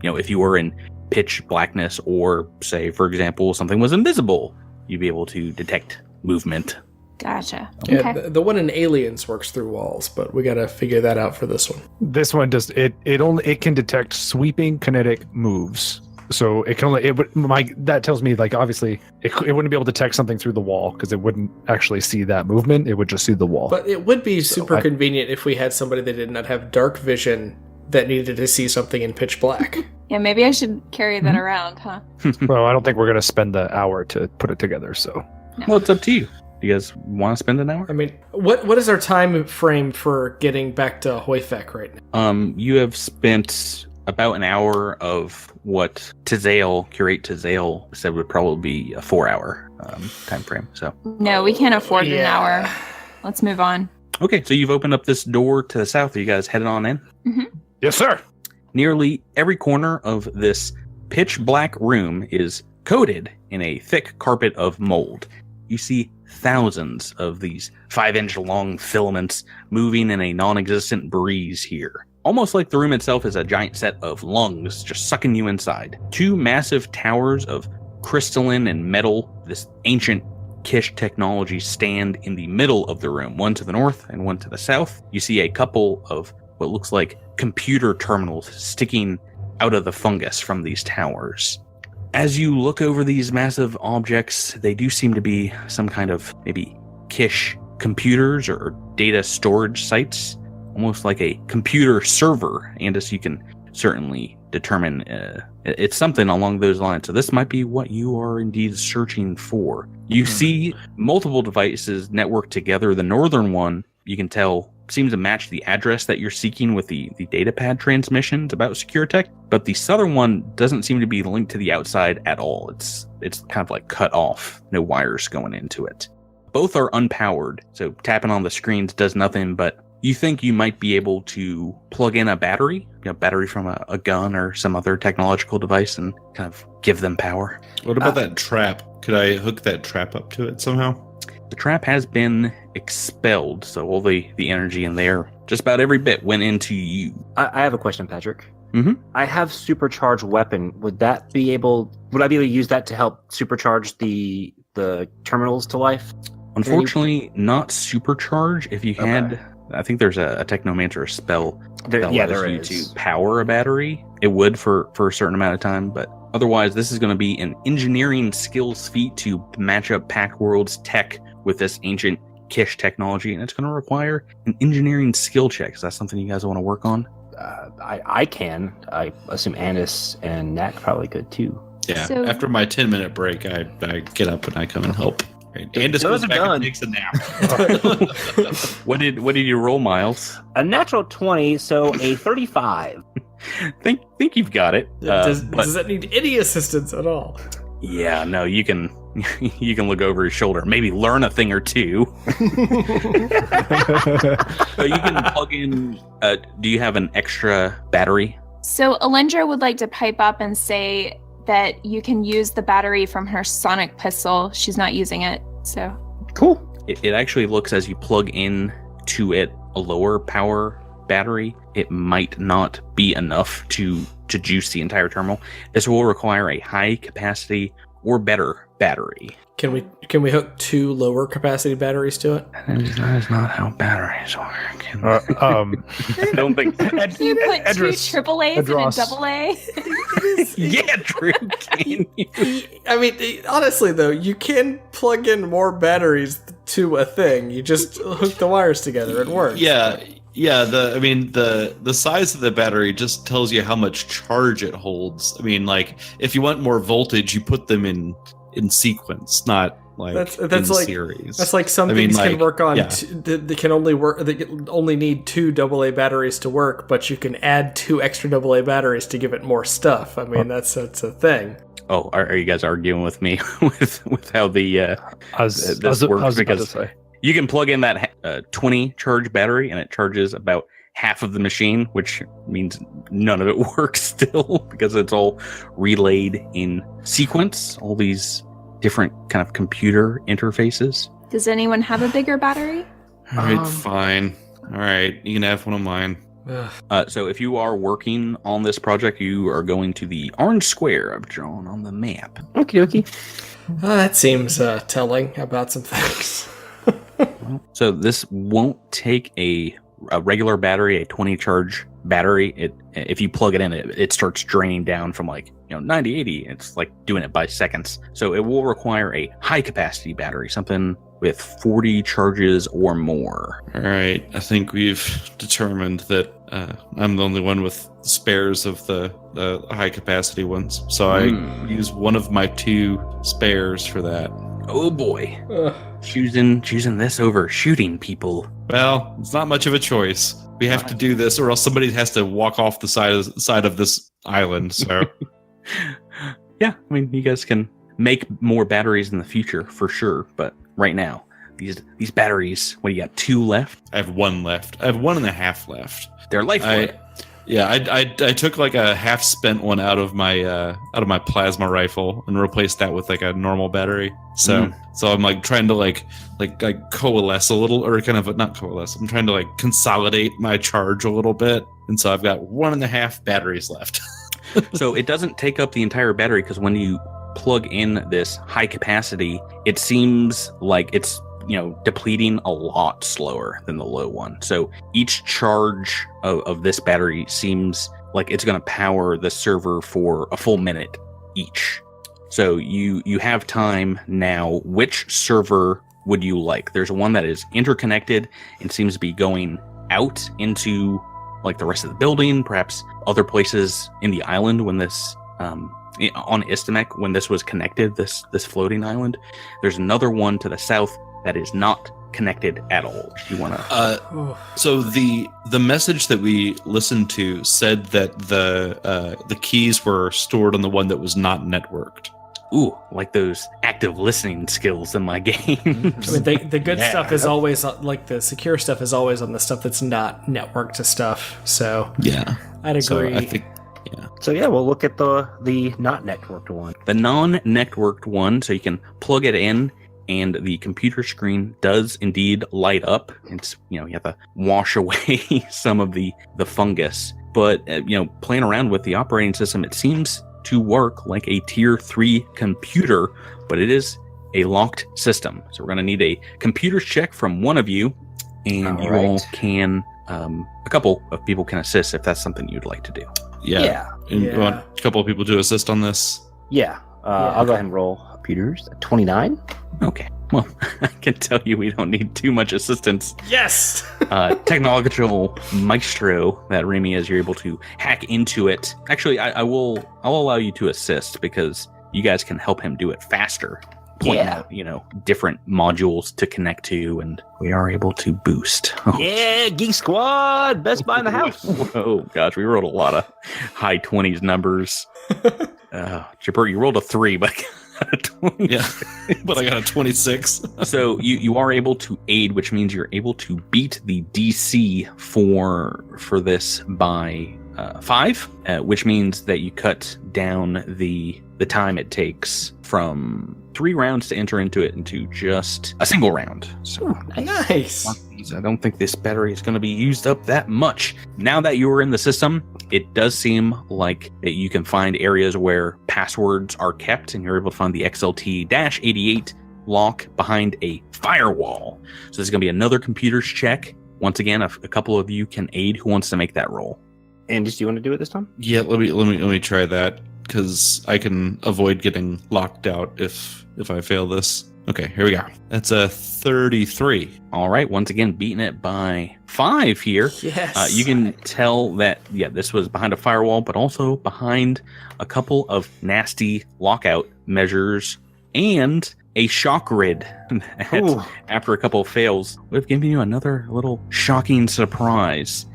If you were in pitch blackness, or say, for example, something was invisible, you'd be able to detect movement. Gotcha. Yeah, Okay. the one in Aliens works through walls, but we got to figure that out for this one. This one does it can detect sweeping kinetic moves. So it can only that tells me like obviously it wouldn't be able to detect something through the wall because it wouldn't actually see that movement. It would just see the wall. But it would be super convenient if we had somebody that did not have dark vision that needed to see something in pitch black. Yeah, maybe I should carry that around, huh? Well, I don't think we're gonna spend the hour to put it together. So Well, it's up to you. Do you guys want to spend an hour? I mean, what is our time frame for getting back to Hoifek right now? You have spent about an hour of what Curate Tazale said would probably be a 4-hour time frame. So No, we can't afford an hour. Let's move on. okay, so you've opened up this door to the south. Are you guys headed on in? Yes, sir. Nearly every corner of this pitch black room is coated in a thick carpet of mold. you see thousands of these 5-inch long filaments moving in a non-existent breeze here. Almost like the room itself is a giant set of lungs just sucking you inside. 2 massive towers of crystalline and metal, this ancient Kish technology, stand in the middle of the room, one to the north and one to the south. You see a couple of what looks like computer terminals sticking out of the fungus from these towers. As you look over these massive objects, they do seem to be some kind of maybe Kish computers or data storage sites, almost like a computer server. And as you can certainly determine, it's something along those lines. So this might be what you are indeed searching for. You see multiple devices networked together. The northern one, you can tell, seems to match the address that you're seeking with the datapad transmissions about SecureTech, but the southern one doesn't seem to be linked to the outside at all. It's kind of like cut off, no wires going into it. Both are unpowered, so tapping on the screens does nothing, but you think you might be able to plug in a battery, battery from a gun or some other technological device and kind of give them power. What about that trap? Could I hook that trap up to it somehow? The trap has been expelled, so all the energy in there, just about every bit, went into you. I have a question, Patrick. Mm-hmm. I have supercharged weapon. Would I be able to use that to help supercharge the terminals to life? Unfortunately, not supercharge. If you had, I think there's a technomancer spell that allows you to power a battery. It would for a certain amount of time, but otherwise, this is going to be an engineering skills feat to match up Packworld's tech with this ancient Kish technology, and it's going to require an engineering skill check. Is that something you guys want to work on? I can. I assume Anis and Nat probably could too. Yeah. So- After my 10-minute break, I get up and I come and help. Right. Andis goes back and takes a nap. What did you roll, Miles? A natural 20, so a 35. Think you've got it. Does that need any assistance at all? Yeah, no, you can look over his shoulder, maybe learn a thing or two. So you can plug in. Do you have an extra battery? So Alindra would like to pipe up and say that you can use the battery from her sonic pistol. She's not using it, so. Cool. It actually looks, as you plug in to it a lower power battery, it might not be enough to juice the entire terminal. This will require a high capacity or better battery. Can we hook 2 lower capacity batteries to it? That is not how batteries work. I don't think. You put Edris, 2 AAAs Edros. in a AA? Yeah, Drew. Can you? I mean, honestly though, you can plug in more batteries to a thing. You just hook the wires together. It works. Yeah. The size of the battery just tells you how much charge it holds. I mean, like, if you want more voltage, you put them in sequence, not like That's in like series. That's like some things can work on. They can only need 2 AA batteries to work, but you can add 2 extra AA batteries to give it more stuff. I mean, that's a thing. Oh, are you guys arguing with me with how the this works? Because you can plug in that 20 charge battery, and it charges about half of the machine, which means none of it works still because it's all relayed in sequence. All these different kind of computer interfaces. Does anyone have a bigger battery? All right, fine. All right, you can have one of mine. So if you are working on this project, you are going to the orange square I've drawn on the map. Okie dokie. That seems telling about some things. So this won't take a regular battery, a 20 charge battery. If you plug it in, it starts draining down from 90, 80. It's like doing it by seconds. So it will require a high capacity battery, something with 40 charges or more. All right, I think we've determined that I'm the only one with spares of the high capacity ones. So I use one of my 2 spares for that. Oh boy. Choosing this over shooting people. Well, it's not much of a choice. We have to do this, or else somebody has to walk off the side of this island. So, yeah, I mean, you guys can make more batteries in the future for sure, but right now, these batteries. What do you got? 2 left? I have 1 left. I have 1.5 left. They're lifeblood. Yeah, I took like a half spent one out of my plasma rifle and replaced that with like a normal battery. So I'm like trying to like coalesce a little, or kind of not coalesce. I'm trying to like consolidate my charge a little bit, and so I've got 1.5 batteries left. So it doesn't take up the entire battery, because when you plug in this high capacity, it seems like it's depleting a lot slower than the low one. So each charge of this battery seems like it's going to power the server for a full minute each. So you have time now. Which server would you like? There's one that is interconnected and seems to be going out into like the rest of the building, perhaps other places in the island when this on Istamek, when this was connected, this floating island. There's another one to the south that is not connected at all. You want to? So the message that we listened to said that the keys were stored on the one that was not networked. Ooh, like those active listening skills in my game. I mean, the good stuff is always like the secure stuff is always on the stuff that's not networked to stuff. So yeah, I'd agree. So I think. Yeah. So yeah, we'll look at the not networked one. The non-networked one, so you can plug it in, and the computer screen does indeed light up. It's you have to wash away some of the fungus, but playing around with the operating system, it seems to work like a tier 3 computer, but it is a locked system. So we're going to need a computer's check from one of you, and you all can. A couple of people can assist if that's something you'd like to do. Yeah. And you want a couple of people to assist on this? Yeah. I'll go ahead and roll computers. 29. Okay. Well, I can tell you we don't need too much assistance. Yes! Technological maestro that Remy is, you're able to hack into it. Actually, I'll allow you to assist because you guys can help him do it faster. Pointing out, different modules to connect to, and we are able to boost. Oh. Yeah, Geek Squad, best buy in the house. Oh gosh, we rolled a lot of high 20s numbers. Chipper, you rolled a 3, but I got a 20. Yeah, but I got a 26. So you are able to aid, which means you're able to beat the DC for this by 5, which means that you cut down the time it takes from 3 rounds to enter into it into just a single round. So nice. I don't think this battery is going to be used up that much. Now that you are in the system, it does seem like that you can find areas where passwords are kept, and you're able to find the XLT-88 lock behind a firewall. So this is going to be another computer's check. Once again, a couple of you can aid. Who wants to make that roll? Andy, do you want to do it this time? Yeah, let me try that, because I can avoid getting locked out if I fail this. Okay, here we go. That's a 33. All right, once again, beating it by 5 here. Yes. You can tell that, this was behind a firewall, but also behind a couple of nasty lockout measures and a shock grid. After a couple of fails, we've given you another little shocking surprise.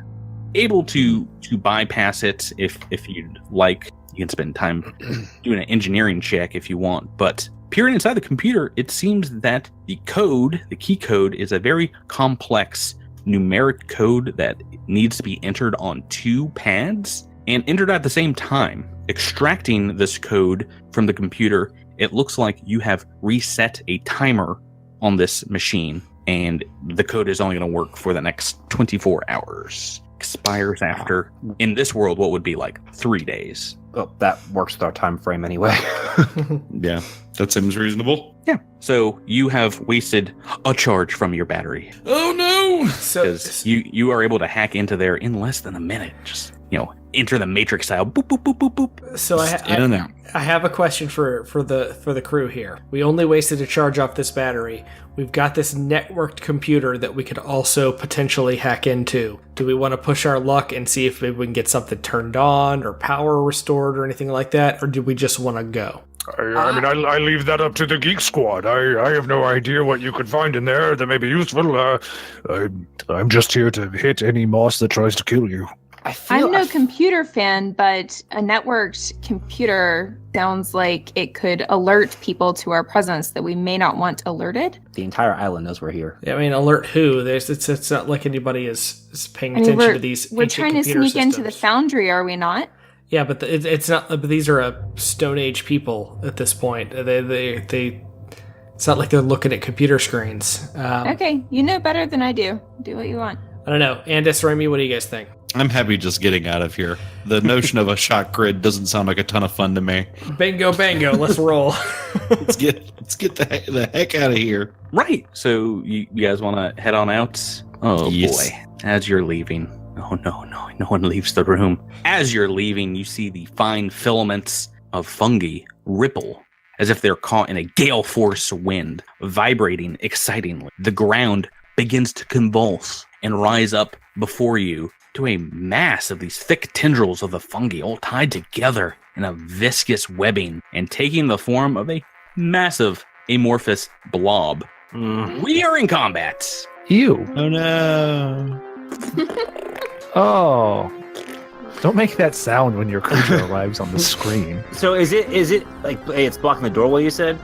Able to bypass it if you'd like. You can spend time doing an engineering check if you want, but peering inside the computer, it seems that the key code, is a very complex numeric code that needs to be entered on 2 pads and entered at the same time. Extracting this code from the computer, it looks like you have reset a timer on this machine, and the code is only going to work for the next 24 hours. Expires after, in this world, what would be like 3 days. Well, that works with our time frame anyway. Yeah, that seems reasonable. Yeah. So you have wasted a charge from your battery. Oh no! Because you are able to hack into there in less than a minute. Just enter the Matrix style. Boop boop boop boop boop. So I have a question for the crew here. We only wasted a charge off this battery. We've got this networked computer that we could also potentially hack into. Do we want to push our luck and see if maybe we can get something turned on or power restored or anything like that, or do we just want to go? I leave that up to the Geek Squad. I have no idea what you could find in there that may be useful. I'm just here to hit any moss that tries to kill you. I'm no computer fan, but a networked computer sounds like it could alert people to our presence that we may not want alerted. The entire island knows we're here. Yeah, I mean, alert who? It's not like anybody is paying attention to these. We're trying to sneak into the foundry, are we not? Yeah, but it's not. But these are Stone Age people at this point. They it's not like they're looking at computer screens. Okay, you know better than I do. Do what you want. I don't know. Andis, Remy, what do you guys think? I'm happy just getting out of here. The notion of a shock grid doesn't sound like a ton of fun to me. Bango, let's roll. Let's get the heck out of here. Right. So you guys want to head on out? Oh, Yes. boy. As you're leaving. Oh, no one leaves the room. As you're leaving, you see the fine filaments of fungi ripple as if they're caught in a gale force wind, vibrating excitingly. The ground begins to convulse and rise up before you to a mass of these thick tendrils of the fungi, all tied together in a viscous webbing and taking the form of a massive amorphous blob. We are in combat. Ew. Oh no. Oh. Don't make that sound when your creature arrives on the screen. So is it like it's blocking the doorway? You said.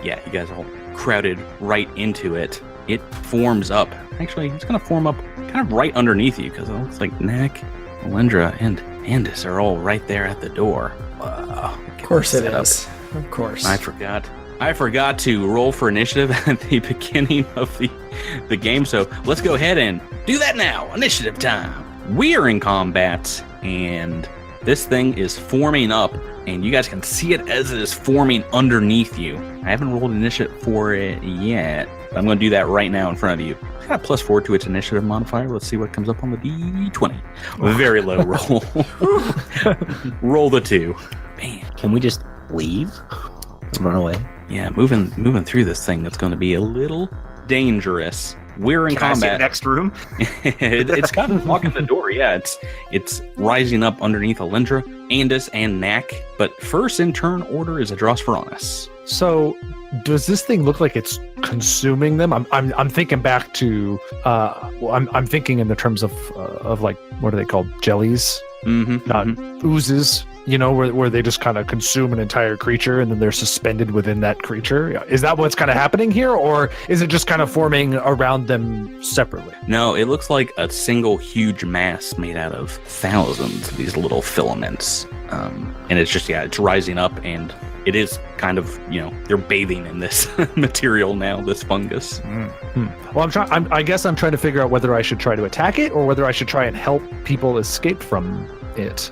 Yeah, you guys all crowded right into it. It forms up. Actually, it's going to form up kind of right underneath you because it looks like Knack, Alindra, and Andis are all right there at the door. Of course it is. Of course. I forgot to roll for initiative at the beginning of the game, so let's go ahead and do that now. Initiative time. We are in combat, and this thing is forming up, and you guys can see it as it is forming underneath you. I haven't rolled initiative for it yet, but I'm going to do that right now in front of you. It's got a +4 to its initiative modifier. Let's see what comes up on the D20. Very low roll. Roll the 2. Man. Can we just leave? Run away? Yeah, moving through this thing, that's going to be a little dangerous. We're in Can I see combat. the next room? It's kind of blocking the door. Yeah, it's rising up underneath Alindra, Andis, and Knack. But first in turn order is Adrosphoronis. So, does this thing look like it's consuming them? I'm thinking back to I'm thinking in the terms of like, what are they called? Jellies, not oozes. You know, where they just kind of consume an entire creature and then they're suspended within that creature. Is that what's kind of happening here, or is it just kind of forming around them separately? No, it looks like a single huge mass made out of thousands of these little filaments. And it's just, it's rising up, and it is kind of, they're bathing in this material now, this fungus. Well, I guess I'm trying to figure out whether I should try to attack it or whether I should try and help people escape from it.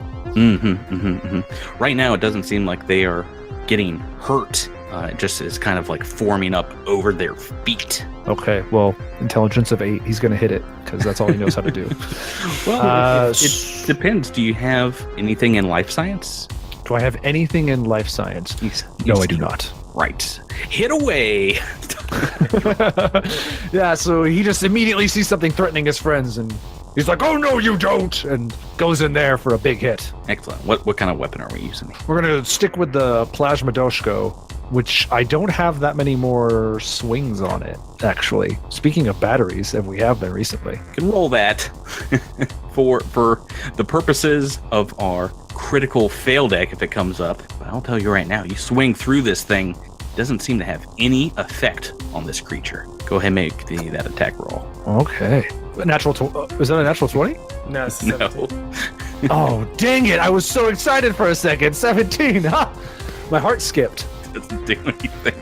Right now, it doesn't seem like they are getting hurt. It just is kind of like forming up over their feet. Okay, well, intelligence of 8, he's going to hit it because that's all he knows how to do. Well, it depends. Do you have anything in life science? Do I have anything in life science? No, I do not. Right. Hit away. Yeah, so he just immediately sees something threatening his friends and he's like, "Oh no, you don't!" and goes in there for a big hit. Excellent. What kind of weapon are we using? We're going to stick with the Plasma Doshko, which I don't have that many more swings on it, actually. Speaking of batteries, and we have been recently. You can roll that for the purposes of our critical fail deck if it comes up. But I'll tell you right now, you swing through this thing, it doesn't seem to have any effect on this creature. Go ahead and make that attack roll. Okay. Is that a natural 20? No, it's 17. No. Oh, dang it. I was so excited for a second. 17. Huh? My heart skipped. Doesn't do anything.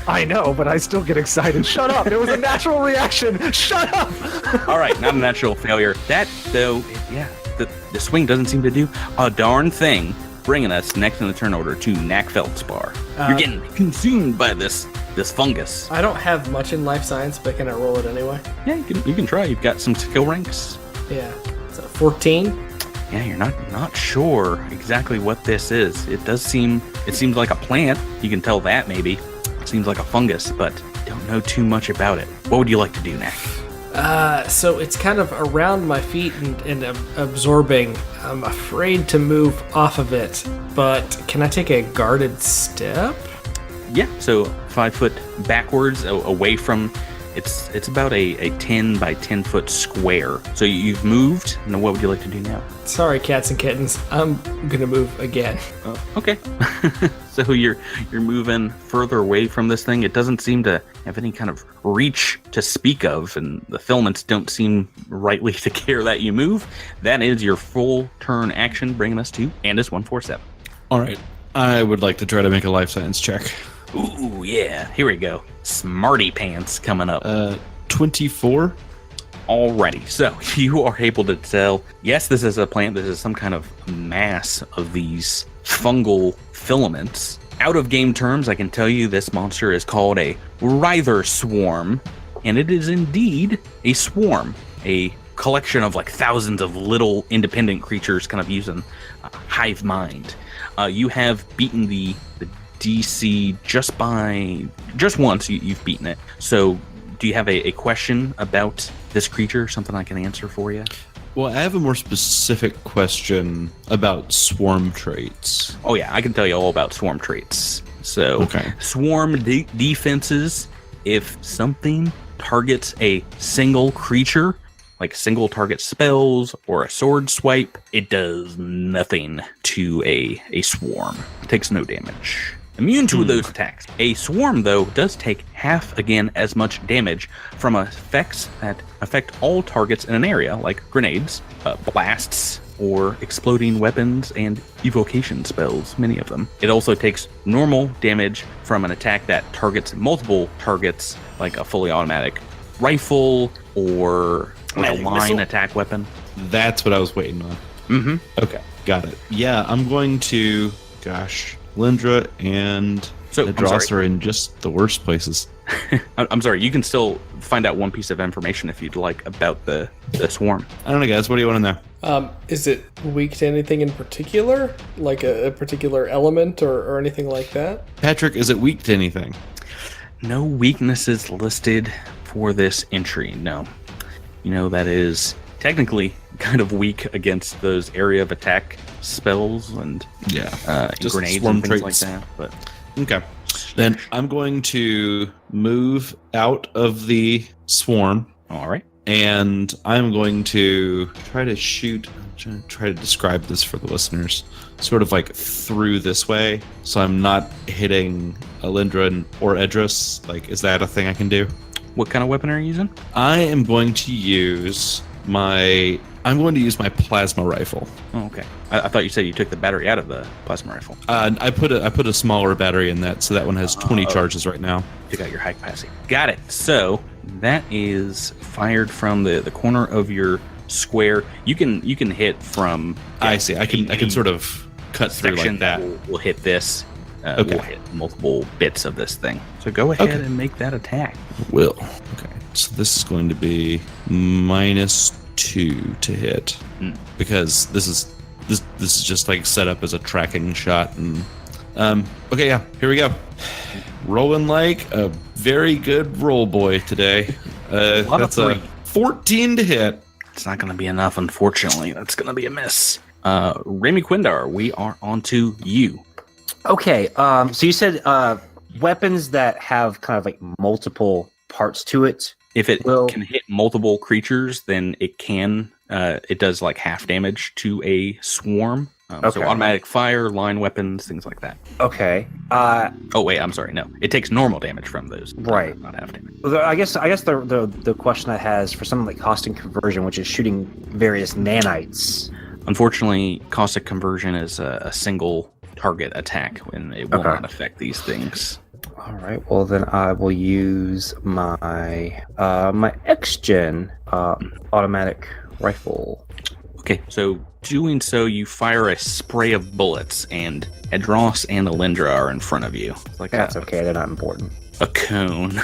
I know, but I still get excited. Shut up. It was a natural reaction. Shut up. All right, not a natural failure. That, though, the swing doesn't seem to do a darn thing, bringing us next in the turn order to Knack Feldspar. You're getting consumed by this fungus. I don't have much in life science, but can I roll it anyway? Yeah, you can try. You've got some skill ranks. Yeah. It's a 14. Yeah, you're not sure exactly what this is. It seems like a plant. You can tell that maybe. It seems like a fungus, but don't know too much about it. What would you like to do, Knack? So it's kind of around my feet and absorbing. I'm afraid to move off of it, but can I take a guarded step? Yeah, so 5 foot backwards away from It's about a 10 by 10 foot square. So you've moved. Now, what would you like to do now? Sorry, cats and kittens. I'm gonna move again. Okay. So you're moving further away from this thing. It doesn't seem to have any kind of reach to speak of, and the filaments don't seem rightly to care that you move. That is your full turn action, bringing us to Andis 147. All right. I would like to try to make a life science check. Ooh, yeah. Here we go. Smarty pants coming up. 24. Alrighty, so you are able to tell, yes, this is a plant. This is some kind of mass of these fungal filaments. Out of game terms, I can tell you this monster is called a writher swarm, and it is indeed a swarm, a collection of like thousands of little independent creatures kind of using hive mind. You have beaten the DC just once. You've beaten it. So do you have a question about this creature, something I can answer for you? Well, I have a more specific question about swarm traits. Oh yeah, I can tell you all about swarm traits. So Okay. Swarm defenses, if something targets a single creature, like single target spells or a sword swipe, it does nothing to a swarm. It takes no damage. Immune to those attacks. A swarm, though, does take half again as much damage from effects that affect all targets in an area, like grenades, blasts, or exploding weapons and evocation spells, many of them. It also takes normal damage from an attack that targets multiple targets, like a fully automatic rifle or a line attack weapon. That's what I was waiting on. Mm-hmm. Okay, got it. Yeah, I'm going to... Lindra and Dross are in just the worst places. I'm sorry, you can still find out one piece of information if you'd like about the swarm. I don't know, guys. What do you want to know? Is it weak to anything in particular? Like a particular element or anything like that? Patrick, is it weak to anything? No weaknesses listed for this entry, no. That is technically kind of weak against those area of attack spells and just grenades swarm and things traits. like that. But Okay. Then I'm going to move out of the swarm. all right. And I'm going to try to shoot. I'm trying to describe this for the listeners. Sort of like through this way. So I'm not hitting Alindra or Edris. Like, is that a thing I can do? What kind of weapon are you using? I am going to use my plasma rifle. Oh, okay. I thought you said you took the battery out of the plasma rifle. I put a smaller battery in that, so that one has 20 charges right now. You got your high capacity. Got it. So that is fired from the corner of your square. You can hit from. I see. I can sort of cut through section like that. Will hit this. Okay. Will hit multiple bits of this thing. So go ahead and make that attack. Will. Okay. So this is going to be -2 to hit because this is just like set up as a tracking shot. And okay, yeah, here we go. Rolling like a very good roll boy today. That's a 14 to hit. It's not going to be enough, unfortunately. That's going to be a miss. Remy Quindar, we are on to you. Okay, so you said weapons that have kind of like multiple parts to it. If it can hit multiple creatures, then it can. It does like half damage to a swarm. So automatic fire, line weapons, things like that. Okay. Oh wait, I'm sorry. No, it takes normal damage from those. Right. Not half damage. Well, I guess the question I has for something like caustic conversion, which is shooting various nanites. Unfortunately, caustic conversion is a single target attack, and it will not affect these things. All right. Well, then I will use my my X-Gen automatic rifle. Okay, so doing so, you fire a spray of bullets, and Edros and Alindra are in front of you. It's like That's okay. They're not important. a cone.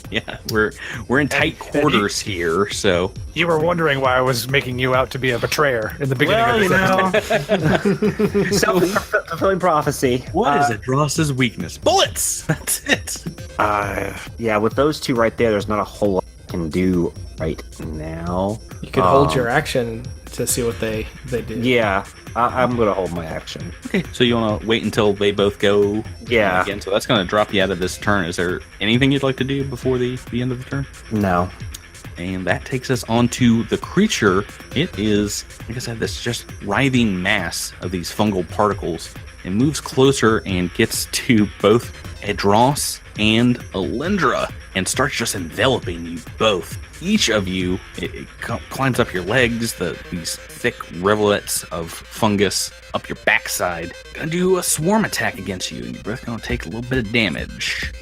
Yeah, we're in tight quarters here, so You were wondering why I was making you out to be a betrayer in the beginning of this. Self-fulfilling prophecy. what is Edros's weakness? Bullets. That's it. Yeah, with those two right there, there's not a whole lot I can do right now. You could hold your action to see what they do. Yeah, I'm going to hold my action. Okay, so you want to wait until they both go Yeah. again? So that's going to drop you out of this turn. Is there anything you'd like to do before the end of the turn? No. And that takes us on to the creature. It is, like I said, this just writhing mass of these fungal particles. It moves closer and gets to both Edros and Alindra and starts just enveloping you both. Each of you, it climbs up your legs, these thick rivulets of fungus up your backside. Gonna do a swarm attack against you, and you're both gonna take a little bit of damage.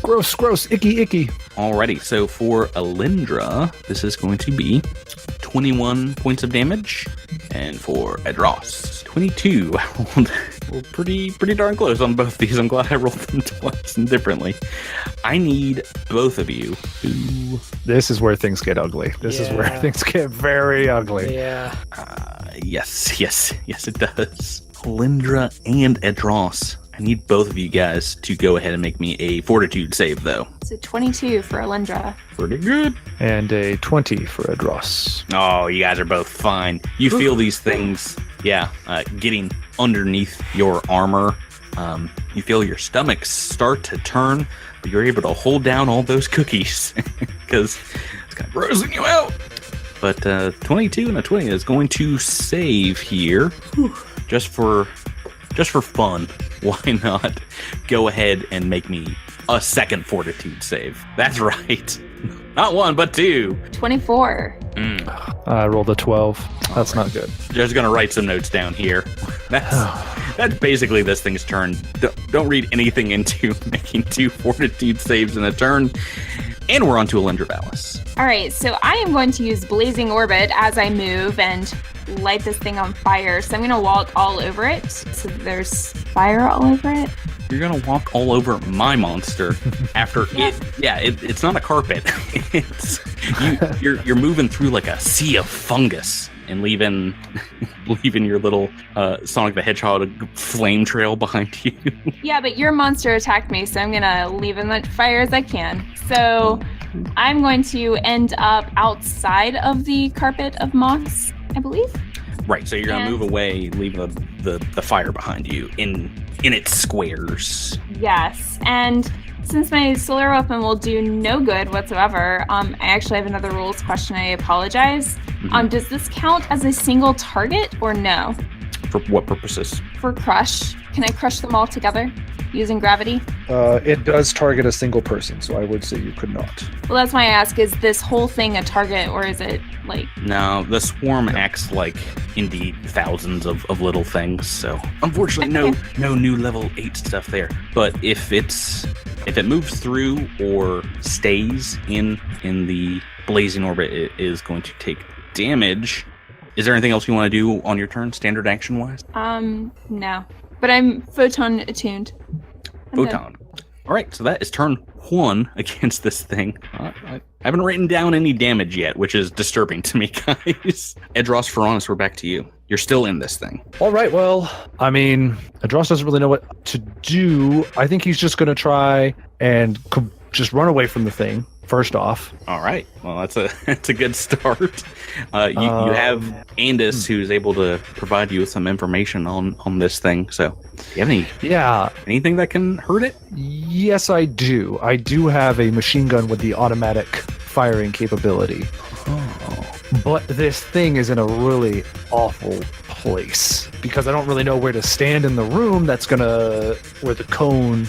Gross, icky. Alrighty, so for Alindra, this is going to be 21 points of damage, and for Edros, 22. We're pretty darn close on both these. I'm glad I rolled them twice and differently. I need both of you to... This is where things get ugly. This is where things get very ugly. Yeah. Yes, it does. Alindra and Edros. I need both of you guys to go ahead and make me a fortitude save, though. So 22 for Alindra. Pretty good. And a 20 for Edros. Oh, you guys are both fine. You feel these things, getting underneath your armor. You feel your stomach start to turn, but you're able to hold down all those cookies because it's kind of grossing you out. But 22 and a 20 is going to save here. Just for fun. Why not go ahead and make me a second fortitude save? That's right. Not one, but two. 24. I rolled a 12. That's not good. Just gonna write some notes down here. That's basically this thing's turn. Don't read anything into making 2 fortitude saves in a turn. And we're on to Alindra Vallis. All right, so I am going to use Blazing Orbit as I move and light this thing on fire. So I'm going to walk all over it. So there's fire all over it. You're going to walk all over my monster after it's not a carpet. You're moving through like a sea of fungus and leaving your little Sonic the Hedgehog flame trail behind you. Yeah, but your monster attacked me, so I'm going to leave as much fire as I can. So I'm going to end up outside of the carpet of moss, I believe. Right, so you're going to move away, leave the fire behind you in its squares. Yes, and since my solar weapon will do no good whatsoever, I actually have another rules question. I apologize. Mm-hmm. Does this count as a single target or no? For what purposes? For crush. Can I crush them all together using gravity? It does target a single person, so I would say you could not. Well, that's why I ask, is this whole thing a target or is it like... No, the swarm acts like, indeed, thousands of little things, so unfortunately no new level 8 stuff there. But if it moves through or stays in the blazing orbit, it is going to take damage. Is there anything else you want to do on your turn, standard action wise? No. But I'm photon attuned. Photon. All right, so that is turn 1 against this thing. I haven't written down any damage yet, which is disturbing to me, guys. Edros, Ferranus, we're back to you. You're still in this thing. All right, well, I mean, Edros doesn't really know what to do. I think he's just going to try and just run away from the thing, first off. All right. Well, that's a good start. You have Andis, who's able to provide you with some information on this thing. So, do you have anything that can hurt it? Yes, I do. I do have a machine gun with the automatic firing capability. Oh. But this thing is in a really awful place because I don't really know where to stand in the room where the cone...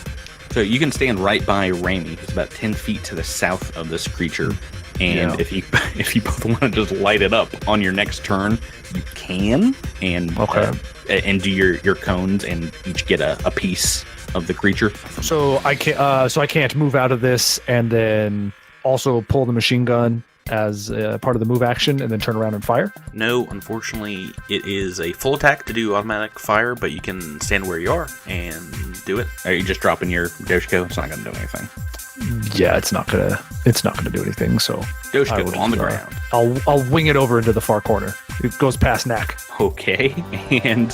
So you can stand right by Raimi, who's about 10 feet to the south of this creature. And if you both want to just light it up on your next turn, you can. And and do your cones and each get a piece of the creature. So I can't move out of this and then also pull the machine gun as part of the move action and then turn around and fire? No, unfortunately, it is a full attack to do automatic fire, but you can stand where you are and do it. Are you just dropping your Doshko? It's not going to do anything. Yeah, it's not gonna do anything. So Doshko on the ground. I'll wing it over into the far corner. It goes past Knack. Okay, and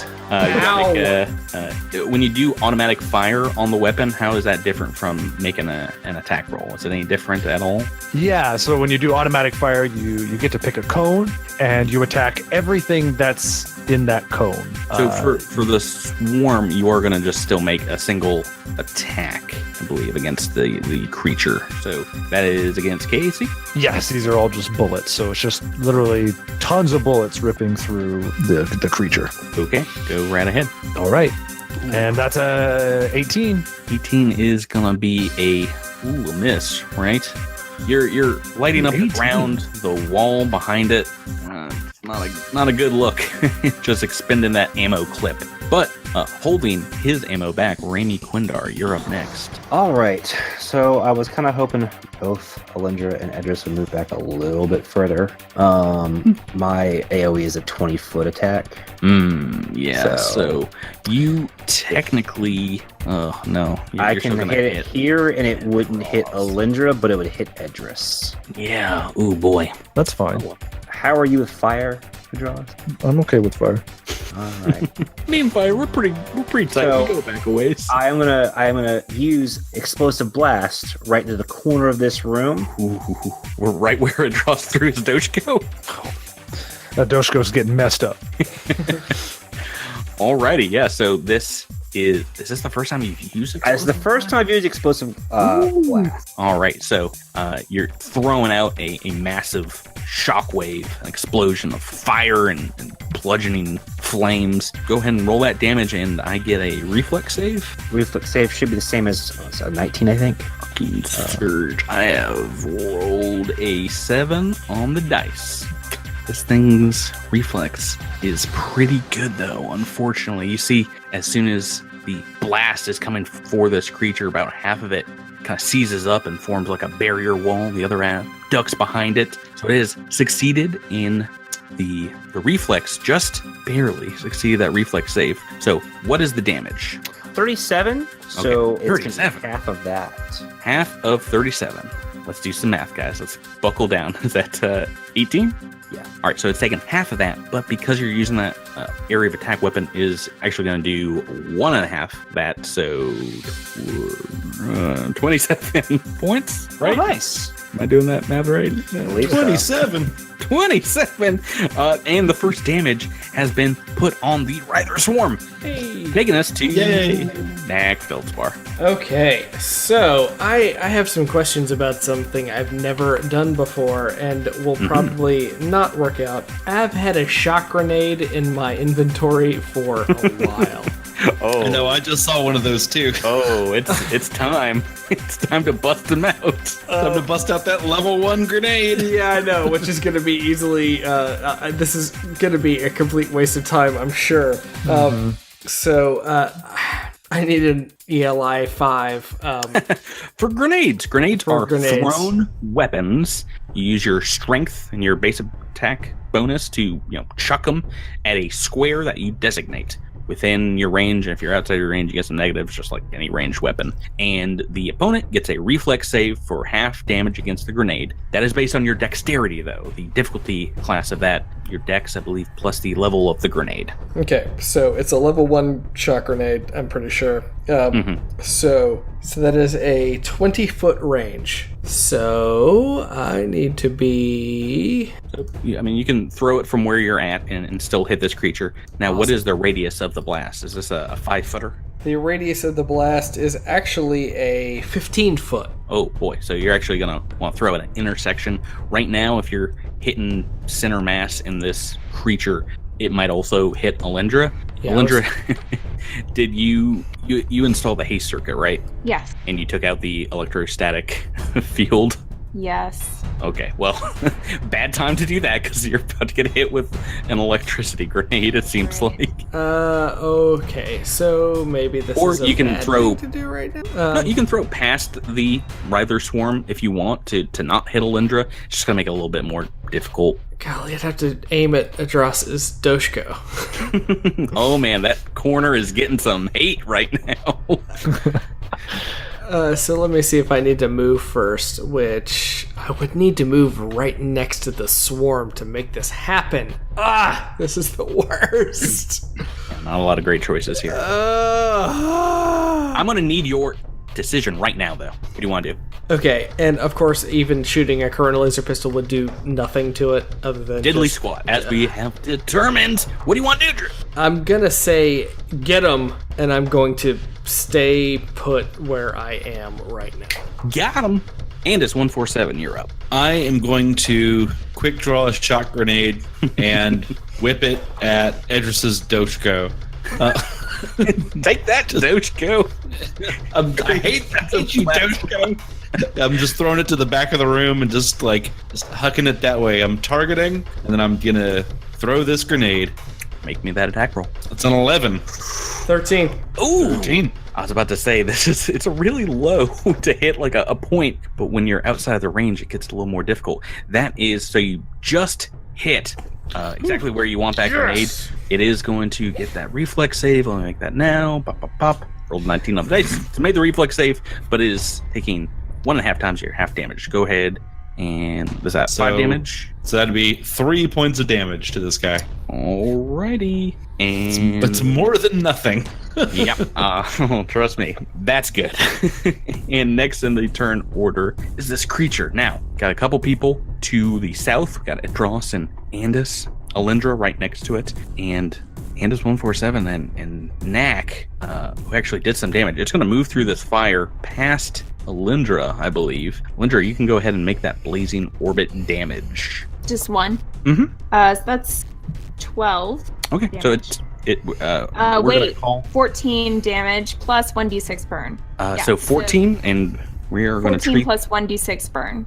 when you do automatic fire on the weapon, how is that different from making an attack roll? Is it any different at all? Yeah, so when you do automatic fire, you get to pick a cone and you attack everything that's in that cone. So for the swarm, you are going to just still make a single attack, I believe, against the creature. So that is against KAC? Yes, these are all just bullets. So it's just literally tons of bullets ripping through the creature. Okay, go right ahead. All right. And that's a 18. 18 is going to be a miss, right? You're lighting up around the wall behind it. It's not a good look. Just expending that ammo clip. But holding his ammo back, Raimi Quindar, you're up next. All right. So I was kind of hoping both Alindra and Edris would move back a little bit further. My AoE is a 20-foot attack. Yeah. So you technically, no. I can hit it here, and it wouldn't hit Alindra, but it would hit Edris. Yeah. Ooh, boy. That's fine. How are you with fire, Pedros? I'm okay with fire. All right. Me and fire, we're pretty tight. So, we go back a ways. I'm gonna use explosive blast right into the corner of this room. Ooh, we're right where it draws through his Doshko. That Doshko's getting messed up. Alrighty, yeah. So is this the first time you've used it? It's the first time I've used explosive blast. All right, so you're throwing out a massive shockwave, an explosion of fire and bludgeoning flames. Go ahead and roll that damage, and I get a reflex save. Reflex save should be the same as 19, I think. Surge. I have rolled a 7 on the dice. This thing's reflex is pretty good, though. Unfortunately, you see, as soon as the blast is coming for this creature, about half of it kind of seizes up and forms like a barrier wall. The other half ducks behind it. So it has succeeded in the reflex, just barely succeeded that reflex save. So what is the damage? 37. So Okay, it's 37. half of that. Half of 37. Let's do some math, guys. Let's buckle down. Is that 18? Yeah. All right, so it's taking half of that, but because you're using that area of attack weapon is actually going to do 1.5 that, so 27 points, right? Oh, nice. Am I doing that math right? 27. 27! And the first damage has been put on the Rider Swarm. Taking us to Knack Feldspar. Okay, so I have some questions about something I've never done before and will probably not work out. I've had a shock grenade in my inventory for a while. Oh, I know, I just saw one of those too. Oh, it's time. It's time to bust them out. Time to bust out that level 1 grenade. Yeah, I know, which is going to be easily, this is going to be a complete waste of time, I'm sure. So, I need an ELI 5. For grenades. Grenades are grenades. thrown weapons. You use your strength and your base attack bonus to, chuck them at a square that you designate within your range. And if you're outside your range, you get some negatives, just like any ranged weapon. And the opponent gets a reflex save for half damage against the grenade. That is based on your dexterity, though. The difficulty class of that, your dex, I believe, plus the level of the grenade. Okay, so it's a level 1 shock grenade, I'm pretty sure. So that is a 20-foot range. So I need to be... I mean, you can throw it from where you're at and still hit this creature. Now, What is the radius of the blast? Is this a 5-footer? The radius of the blast is actually a 15-foot. Oh, boy. So you're actually going to want to throw at an intersection. Right now, if you're hitting center mass in this creature, it might also hit Alindra. Yeah, Alindra, did you install the haste circuit, right? Yes. And you took out the electrostatic field? Yes. Okay, well, bad time to do that because you're about to get hit with an electricity grenade, it seems like. Okay, so maybe this Or is a you can bad throw- thing to do right now. No, you can throw past the Writher Swarm if you want to not hit Alindra. It's just going to make it a little bit more difficult. Golly, I'd have to aim at Adras's Doshko. Oh man, that corner is getting some hate right now. So let me see if I need to move first, which I would need to move right next to the swarm to make this happen. This is the worst. Not a lot of great choices here. I'm going to need your decision right now, though. What do you want to do? Okay, and of course, even shooting a Corona laser pistol would do nothing to it other than Diddly just- squat, as we have determined. What do you want to do, Drew? I'm gonna say get him, and I'm going to stay put where I am right now. Got him. Andis 147, you're up. I am going to quick draw a shock grenade and whip it at Edris's Doshko. Take that, Doshko. I hate you, Doshko. I'm just throwing it to the back of the room and just hucking it that way. I'm targeting, and then I'm gonna throw this grenade. Make me that attack roll. It's an 11. 13. Ooh. 13. I was about to say, it's a really low to hit like a point, but when you're outside of the range, it gets a little more difficult. That is, so you just hit exactly where you want that grenade. It is going to get that reflex save. Let me make that now. Pop, pop, pop. Rolled 19 on the dice. It's made the reflex save, but it is taking 1.5 times your half damage. Go ahead, and was that 5 damage? So that'd be 3 points of damage to this guy. Alrighty. And That's more than nothing. yep. Trust me, that's good. And next in the turn order is this creature. Now, got a couple people to the south. We got Edros and Andis, Alindra right next to it, and Andis 147 and Knack, who actually did some damage. It's going to move through this fire past Alindra, I believe. Alindra, you can go ahead and make that blazing orbit damage. Just one. Mm-hmm. So that's 12. Okay, damage. so we're gonna Wait, call 14 damage plus 1d6 burn. so 14, and we are going to 14 treat plus 1d6 burn.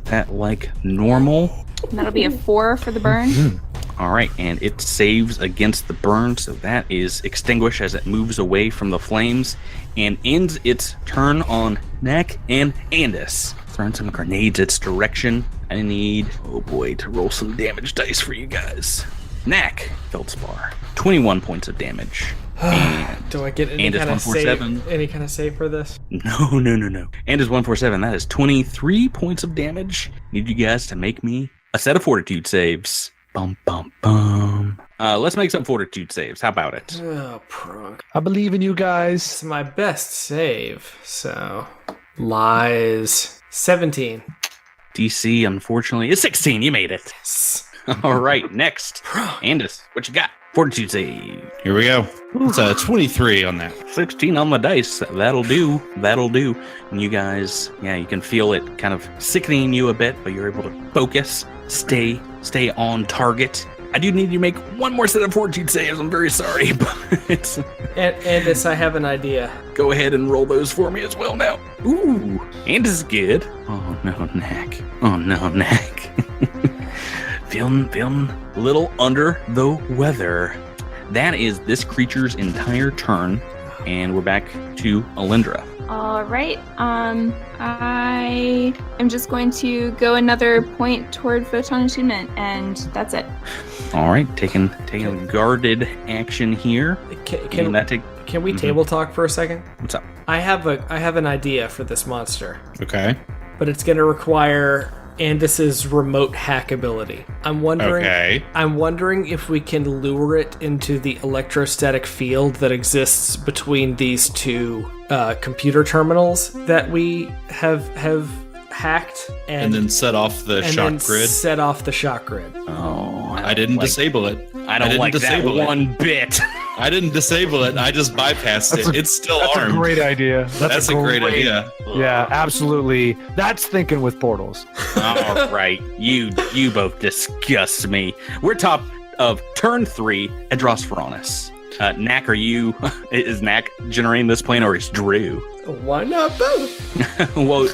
that like normal. And that'll be a 4 for the burn. All right, and it saves against the burn, so that is extinguished as it moves away from the flames and ends its turn on Knack and Andis. Throwing some grenades its direction. I need, oh boy, to roll some damage dice for you guys. Knack, Feldspar, 21 points of damage. And Do I get any Andis kind of 147. save? Any kind of save for this? No. Andis 147, that is 23 points of damage. Need you guys to make me a set of fortitude saves. Bum, bum, bum. Let's make some fortitude saves. How about it? Oh, prunk. I believe in you guys. It's my best save, so... Lies. 17. DC, unfortunately, is 16. You made it. Yes. All right, next. Andis, what you got? Fortitude save. Here we go. It's a 23 on that. 16 on the dice. That'll do. And you guys, you can feel it kind of sickening you a bit, but you're able to focus, stay on target. I do need you to make one more set of fortitude saves. I'm very sorry, but it's... Andis, I have an idea. Go ahead and roll those for me as well now. Ooh, Andis is good. Oh no, Knack. Feeling a little under the weather. That is this creature's entire turn, and we're back to Alindra. All right. I am just going to go another point toward photon attunement, and that's it. All right, taking a guarded action here. Can we table talk for a second? What's up? I have an idea for this monster, Okay. but it's going to require Andis's remote hack ability. I'm wondering if we can lure it into the electrostatic field that exists between these two computer terminals that we have hacked, And then set off the shock grid. Set off the shock grid. Oh, I didn't disable it. I don't like that disable it. one bit. I didn't disable it. I just bypassed it. It's still That's armed. a great idea. That's a great idea. Yeah, absolutely. That's thinking with portals. All right, you both disgust me. We're top of turn 3, Edros Veronis. Knack, is Knack generating this plan, or is Drew? Why not both? Well,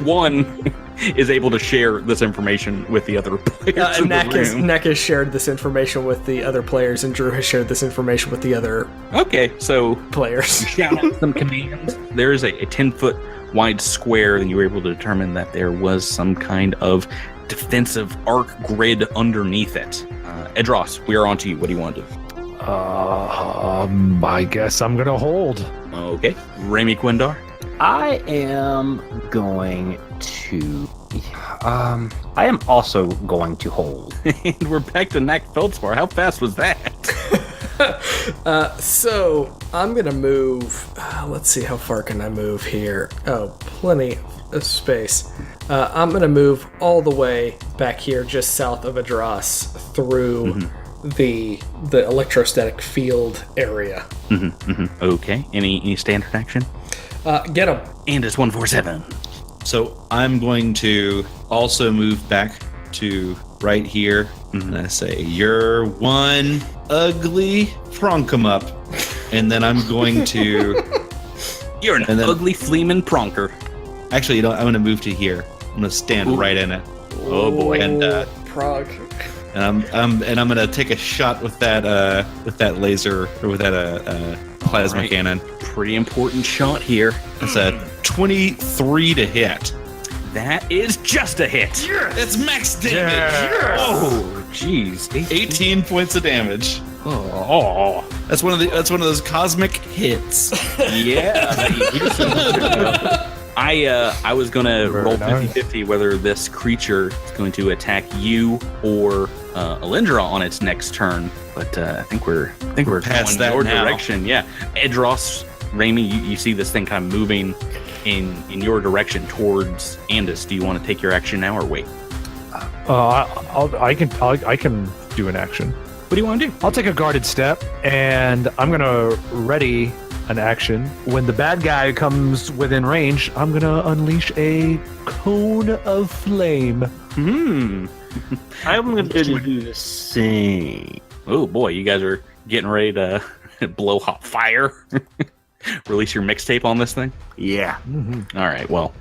one is able to share this information with the other players in the room. Knack has shared this information with the other players, and Drew has shared this information with the other Okay, so players. shout out some commands. There is a 10-foot wide square, and you were able to determine that there was some kind of defensive arc grid underneath it. Edros, we are on to you. What do you want to do? I guess I'm gonna hold. Okay. Remy Quindar? I am going to. I am also going to hold. And we're back to Knack Feldspar. How fast was that? So I'm gonna move. Let's see, how far can I move here? Oh, plenty of space. I'm gonna move all the way back here, just south of Adras, through the electrostatic field area. Okay. Any standard action? Get him. And it's 147. So I'm going to also move back to right here. And I say, you're one ugly pronkum up. And then I'm going to... You're an ugly fleeman pronker. Actually, you know, I'm going to move to here. I'm going to stand right in it. Oh boy. And Prog. and I'm going to take a shot with that laser, or with that plasma cannon. Pretty important shot here. It's a 23 to hit. That is just a hit. It's max damage. Oh, jeez. 18 points of damage. Oh. That's one of those cosmic hits. Yeah. I was gonna roll 50-50 whether this creature is going to attack you or Alindra on its next turn, but I think we're past going that your now. direction. Yeah, Edros, Raimi, you see this thing kind of moving in your direction towards Andis. Do you want to take your action now or wait? I can do an action. What do you want to do? I'll take a guarded step, and I'm gonna ready an action. When the bad guy comes within range, I'm gonna unleash a cone of flame. I'm going to do the same. Oh boy, you guys are getting ready to blow hot fire. Release your mixtape on this thing? Yeah. All right, well,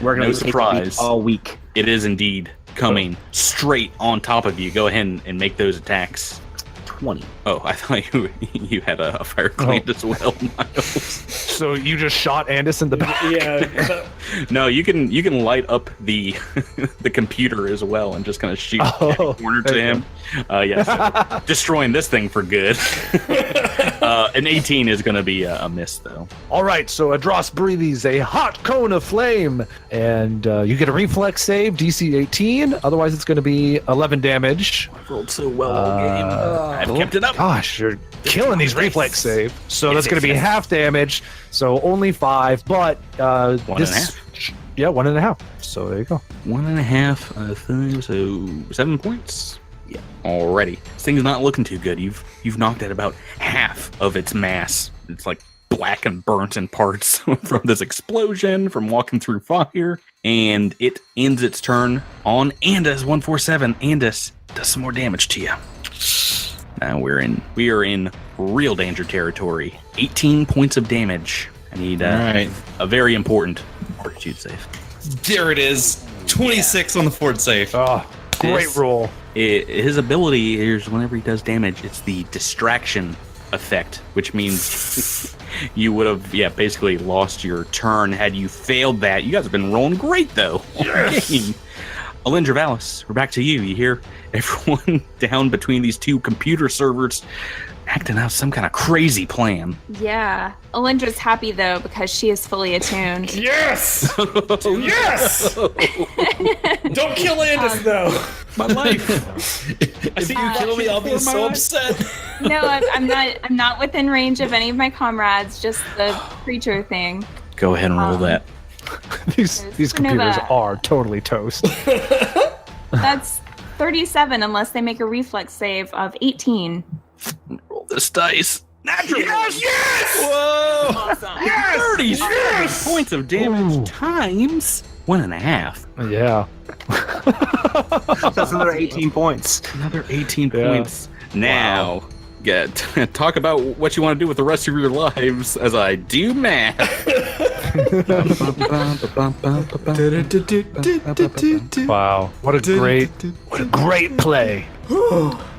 We're going no to surprise. all week. It is indeed coming straight on top of you. Go ahead and make those attacks. 20. Oh, I thought you had a fire gland as well, Miles. So you just shot Andis in the back? Yeah. No, you can light up the the computer as well and just kind of shoot a corner to him. Yes, so destroying this thing for good. An 18 is going to be a miss, though. All right, so Adros breathes a hot cone of flame, and you get a reflex save, DC 18. Otherwise, it's going to be 11 damage. I rolled so well all game. I've kept it up. Gosh, you're killing these reflex saves. So that's going to be half damage, so only 5, but One and a half. Yeah, 1.5. So there you go. 1.5, so 7 points. Yeah, already. This thing's not looking too good. You've knocked out about half of its mass. It's like black and burnt in parts from this explosion, from walking through fire, and it ends its turn on Andis 147. Andis does some more damage to you. Now we are in real danger territory. 18 points of damage. I need a very important fortitude save. There it is. 26 on the fort save. Oh, great This- roll. His ability is whenever he does damage, it's the distraction effect, which means you would have, basically lost your turn had you failed that. You guys have been rolling great, though. Yes! Alindra Valis, we're back to you. You hear everyone down between these two computer servers acting out some kind of crazy plan. Yeah. Alindra's happy though because she is fully attuned. Yes! Yes! Don't kill Andis, though. My life. If you kill me, I'll be so upset. No, I'm not within range of any of my comrades, just the creature thing. Go ahead and roll that. These computers are totally toast. That's 37 unless they make a reflex save of 18. Roll this dice. Natural. Yes! Whoa! Awesome. Yes! 36 points of damage times 1.5. Yeah. That's another 18 points. Another 18 points. Now, talk about what you want to do with the rest of your lives as I do math. Wow. What a great play.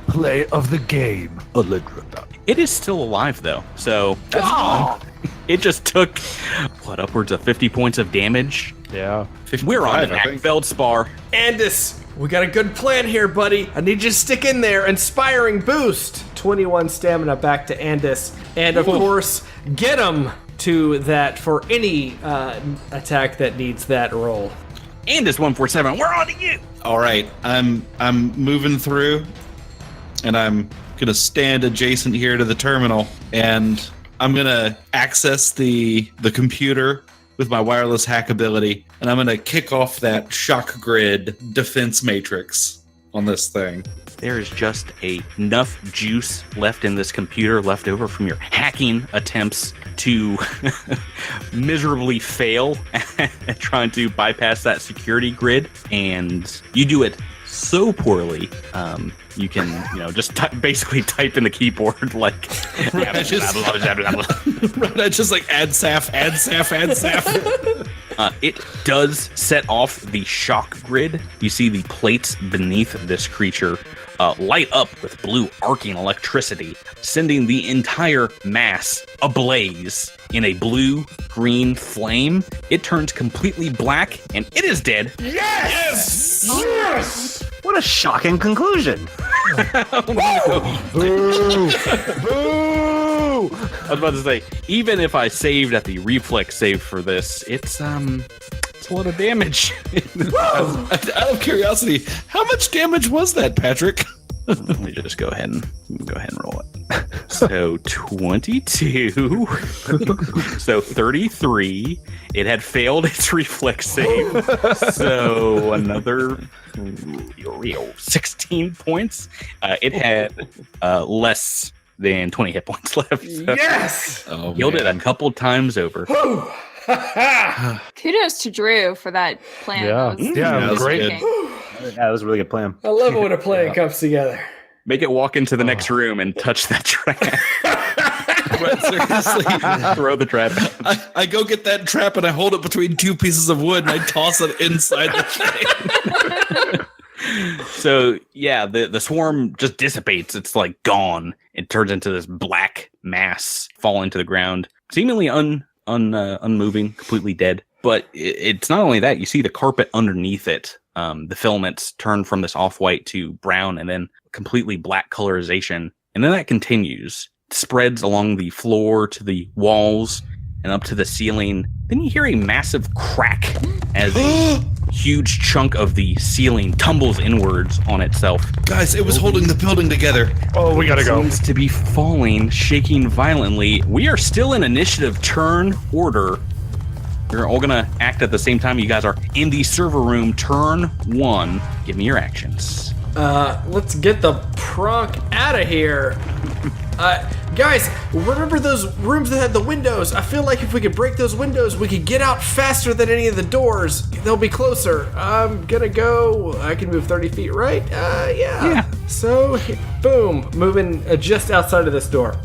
Play of the game. Alindra. It is still alive, though, so that's fine. It just took, upwards of 50 points of damage? Yeah. We're on the I think. Feldspar. Andis, we got a good plan here, buddy. I need you to stick in there. Inspiring boost. 21 stamina back to Andis. And of course, get him. to that for any attack that needs that roll. And it's 147. We're on to you. All right, I'm moving through, and I'm gonna stand adjacent here to the terminal, and I'm gonna access the computer with my wireless hack ability, and I'm gonna kick off that shock grid defense matrix on this thing. There is just enough juice left in this computer left over from your hacking attempts to miserably fail at trying to bypass that security grid, and you do it so poorly. You can, just basically type in the keyboard like, right, I just like add saf. It does set off the shock grid. You see the plates beneath this creature light up with blue arcing electricity, sending the entire mass ablaze in a blue-green flame. It turns completely black, and it is dead. Yes! Yes! What a shocking conclusion. Boo! Boo! I was about to say, even if I saved at the reflex save for this, it's a lot of damage. Out of curiosity, how much damage was that, Patrick? Let me just go ahead and roll it. So 22. So 33. It had failed its reflex save. So another 16 points. It had less than 20 hit points left. So Yes! Healed it a couple times over. Kudos to Drew for that plan. Yeah. That was Great. amazing. Yeah, that was a really good plan. I love it when a plan comes together. Make it walk into the next room and touch that trap. But seriously, Throw the trap. I go get that trap and I hold it between two pieces of wood and I toss it inside the thing. So yeah, the swarm just dissipates. It's like gone. It turns into this black mass falling to the ground, seemingly unmoving, completely dead. But it's not only that. You see the carpet underneath it. The filaments turn from this off-white to brown and then completely black colorization. And then that continues, spreads along the floor to the walls and up to the ceiling. Then you hear a massive crack as a huge chunk of the ceiling tumbles inwards on itself. Guys, it was holding the building together. Oh, we gotta go. Seems to be falling, shaking violently. We are still in initiative turn order. You're all gonna act at the same time. You guys are in the server room. Turn 1. Give me your actions. Let's get the prunk out of here. Guys, remember those rooms that had the windows? I feel like if we could break those windows, we could get out faster than any of the doors. They'll be closer. I'm gonna go. I can move 30 feet, right? Yeah. So, boom, moving just outside of this door.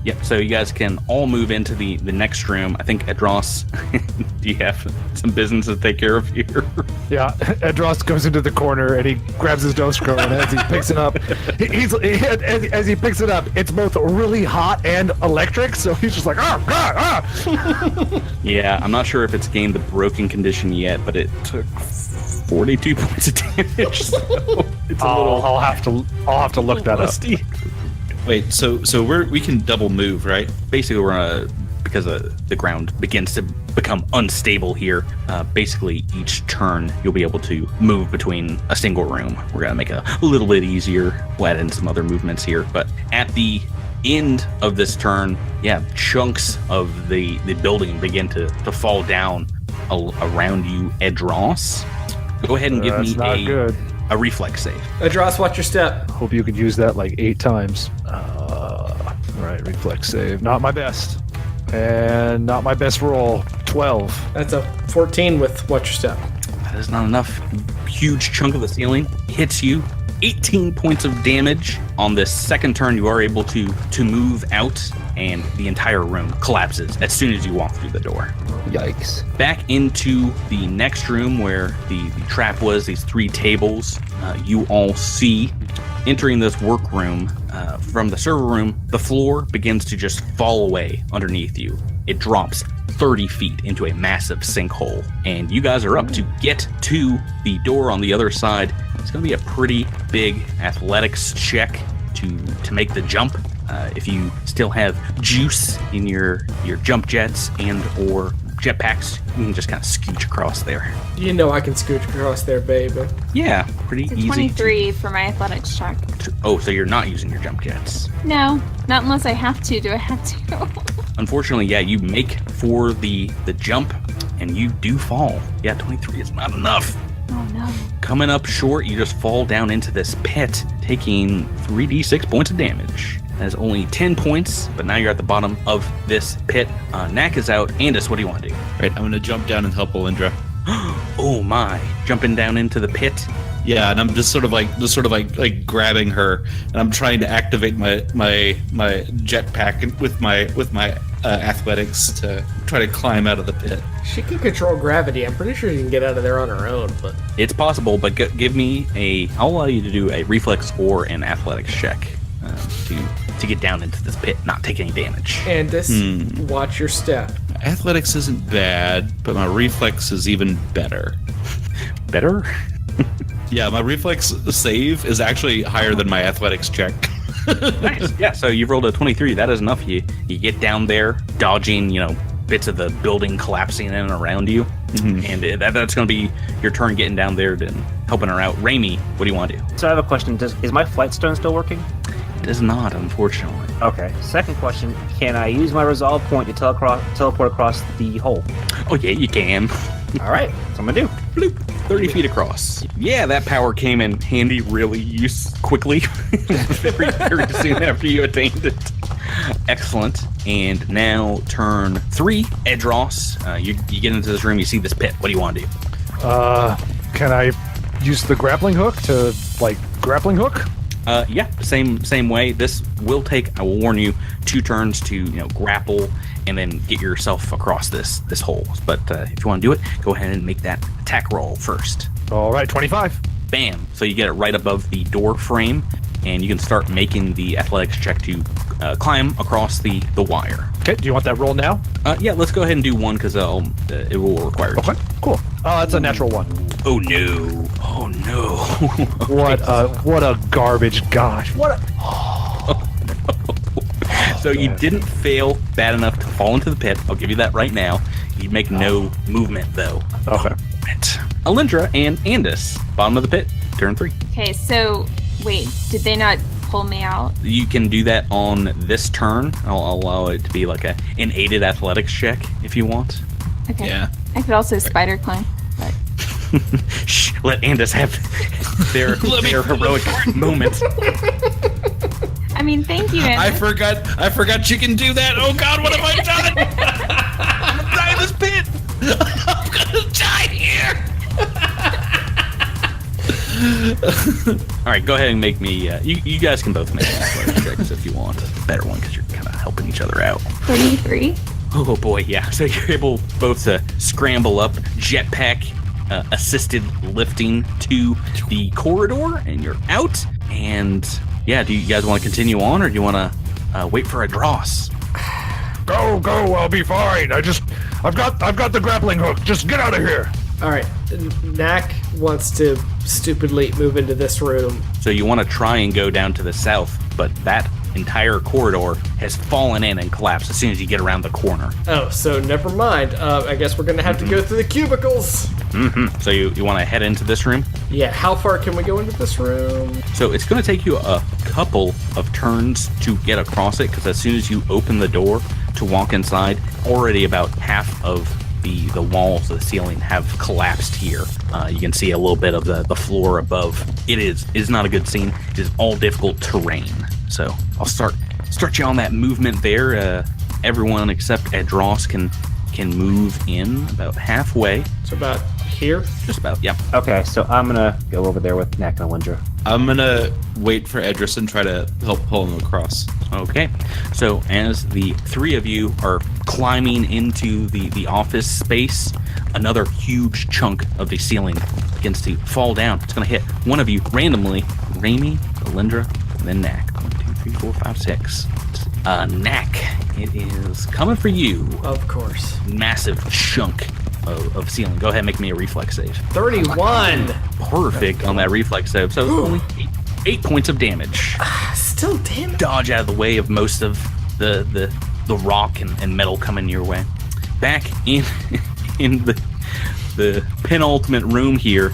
Yep, so you guys can all move into the next room. I think, Edros, do you have some business to take care of here? Yeah, Edros goes into the corner and he grabs his Dostro, and as he picks it up, as he picks it up, it's both really hot and electric. So he's just like, ah. Yeah, I'm not sure if it's gained the broken condition yet, but it took 42 points of damage. So it's a little. I'll have to look that rusty. up. Wait, so we can double move, right? Basically, we're gonna, because the ground begins to become unstable here. Basically, each turn you'll be able to move between a single room. We're gonna make it a little bit easier. We'll add in some other movements here, but at the end of this turn, chunks of the building begin to fall down around you, Edros. Go ahead and give me a reflex save. Adros, watch your step. Hope you could use that like 8 times. All right, reflex save. Not my best. And not my best roll. 12. That's a 14 with watch your step. That is not enough. Huge chunk of the ceiling hits you. 18 points of damage. On this second turn, you are able to move out, and the entire room collapses as soon as you walk through the door. Yikes. Back into the next room where the trap was, these 3 tables, you all see entering this workroom from the server room, the floor begins to just fall away underneath you. It drops 30 feet into a massive sinkhole, and you guys are up to get to the door on the other side. It's going to be a pretty big athletics check to make the jump. If you still have juice in your jump jets and or jetpacks, you can just kind of scooch across there. You know I can scooch across there, baby. Yeah, pretty It's a easy. 23 for my athletics check. Oh, so you're not using your jump jets. No, not unless I have to. Do I have to? Unfortunately, yeah, you make for the jump, and you do fall. Yeah, 23 is not enough. Oh no. Coming up short, you just fall down into this pit, taking 3d6 points of damage. That is only 10 points, but now you're at the bottom of this pit. Knack is out. Andis, what do you want to do? Right, I'm gonna jump down and help Alindra. Oh my! Jumping down into the pit. Yeah, and I'm just sort of like grabbing her, and I'm trying to activate my jetpack with my athletics to try to climb out of the pit. She can control gravity. I'm pretty sure she can get out of there on her own, but... It's possible, but give me I'll allow you to do a reflex or an athletics check to get down into this pit, not take any damage. Andis, watch your step. Athletics isn't bad, but my reflex is even better. Better? Yeah, my reflex save is actually higher than my athletics check. Nice. Yeah, so you've rolled a 23. That is enough. You get down there, dodging, bits of the building collapsing in and around you. Mm-hmm. And that's going to be your turn getting down there and helping her out. Raimi, what do you want to do? So I have a question. Is my flight stone still working? It is not, unfortunately. Okay. Second question. Can I use my resolve point to teleport across the hole? Oh, yeah, you can. All right. That's what I'm going to do. Bloop. 30 feet across. Yeah, that power came in handy really quickly. very, very soon after you attained it. Excellent. And now turn 3, Edros. You get into this room, you see this pit. What do you want to do? Can I use the grappling hook to, grappling hook? Yeah, same way. This will take, I will warn you, 2 turns to grapple and then get yourself across this hole. But if you want to do it, go ahead and make that attack roll first. All right, 25. Bam! So you get it right above the door frame, and you can start making the athletics check to climb across the wire. Okay, do you want that roll now? Yeah, let's go ahead and do one because it will require. Okay, cool. That's a natural 1. Oh no! Oh no! What a garbage! Gosh, what a... So you didn't fail bad enough to fall into the pit. I'll give you that right now. You'd make no movement though. Okay. Alindra and Andis, bottom of the pit, turn 3. Okay, so wait, did they not pull me out? You can do that on this turn. I'll allow it to be like an aided athletics check if you want. Okay. Yeah. I could also spider climb. But... Shh, let Andis have their heroic moment. I mean, thank you, Andis. I forgot you can do that. Oh God, what have I done? I'm gonna die in this pit. I'm gonna die here. All right, go ahead and make me. You guys can both make athletics checks if you want. A better one because you're kind of helping each other out. 33. Oh boy, yeah. So you're able both to scramble up, jetpack assisted lifting to the corridor, and you're out. And yeah, do you guys want to continue on, or do you want to wait for a dross? Go! I'll be fine. I've got the grappling hook. Just get out of here. All right, Knack wants to stupidly move into this room. So you want to try and go down to the south, but that entire corridor has fallen in and collapsed as soon as you get around the corner. Oh, so never mind. I guess we're gonna have to go through the cubicles. Mm-hmm. So you want to head into this room? Yeah, how far can we go into this room? So it's going to take you a couple of turns to get across it, because as soon as you open the door to walk inside, already about half of the walls of the ceiling have collapsed here. You can see a little bit of the floor above. It is not a good scene. It is all difficult terrain. So I'll start you on that movement there. Everyone except Edros can move in about halfway. So about here? Just about, yeah. Okay, so I'm gonna go over there with Knack and Alindra. I'm gonna wait for Edris and try to help pull him across. Okay, so as the 3 of you are climbing into the office space, another huge chunk of the ceiling begins to fall down. It's going to hit one of you randomly. Raimi, Alindra, and then Knack. 1, 2, 3, 4, 5, 6. Knack, it is coming for you. Of course. Massive chunk of ceiling. Go ahead and make me a reflex save. 31. Perfect on that reflex save. So it's only 8 points of damage. still damage. dodge out of the way of most of the rock and metal coming your way. Back in the penultimate room here,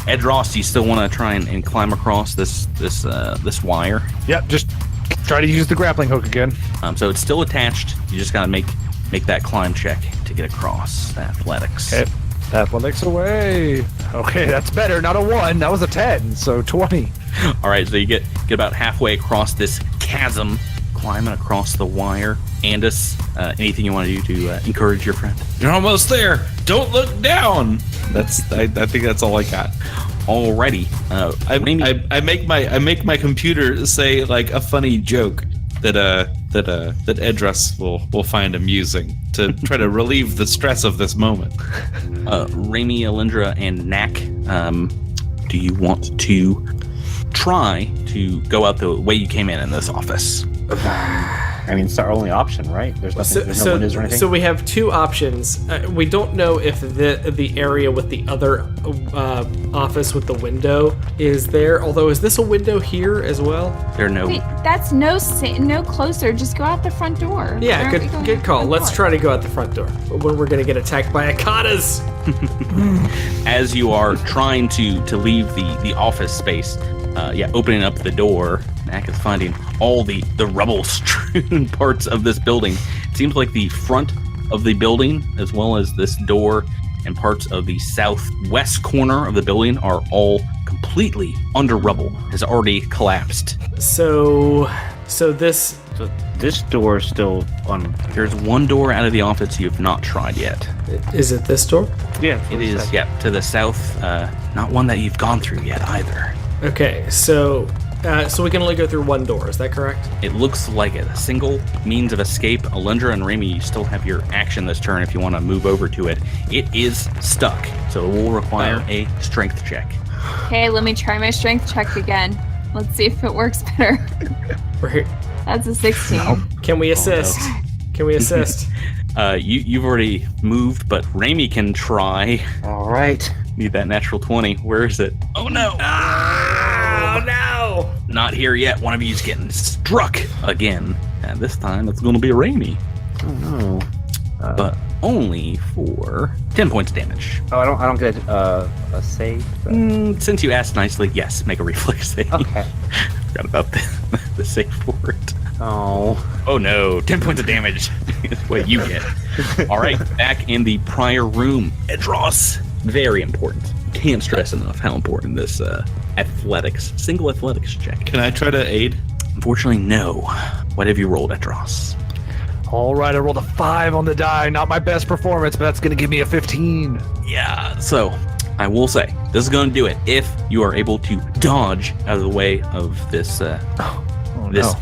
Ed Ross, do you still want to try and climb across this wire? Yep, just try to use the grappling hook again. So it's still attached. You just gotta make that climb check to get across. Athletics. Okay. Athletics away. Okay, that's better. Not a 1. That was a 10, so 20. All right, so you get about halfway across this chasm, climbing across the wire. Andis, anything you want to do to encourage your friend? You're almost there. Don't look down. I think that's all I got. Alrighty. I make my computer say like a funny joke that Edras will find amusing to try to relieve the stress of this moment. Raimi, Alindra, and Knack, do you want to try to go out the way you came in this office? I mean, it's our only option, right? There's nothing. There's no windows or anything. So we have two options. We don't know if the area with the other office with the window is there. Although, is this a window here as well? There are no. Wait, that's no closer. Just go out the front door. Yeah, good call. Let's try to go out the front door. When we're gonna get attacked by Akatas. As you are trying to leave the office space, opening up the door, Knack is finding all the rubble-strewn parts of this building. It seems like the front of the building, as well as this door and parts of the southwest corner of the building, are all completely under rubble. Has already collapsed. So this. So this door is still on. There's one door out of the office you have not tried yet. Is it this door? Yeah, It is, to the south. Not one that you've gone through yet either. Okay, so we can only go through one door. Is that correct? It looks like a single means of escape. Alindra and Raimi, you still have your action this turn if you want to move over to it. It is stuck, so it will require a strength check. Okay, let me try my strength check again. Let's see if it works better. We're here. That's a 16. Can we assist? Can we assist? You've already moved, but Raimi can try. All right. Need that natural 20. Where is it? Oh no! Oh no! Not here yet. One of you's getting struck again. And this time it's going to be Raimi. Oh no. But only for 10 points of damage. Oh, I don't get a save. Since you asked nicely, yes, make a reflex save. Okay. Forgot about the save for it. Oh no, 10 points of damage is what you get. All right, back in the prior room. Edros, very important. Can't stress enough how important this single athletics check. Can I try to aid? Unfortunately, no. What have you rolled, Edros? All right, I rolled a 5 on the die. Not my best performance, but that's going to give me a 15. Yeah, so I will say, this is going to do it if you are able to dodge out of the way of this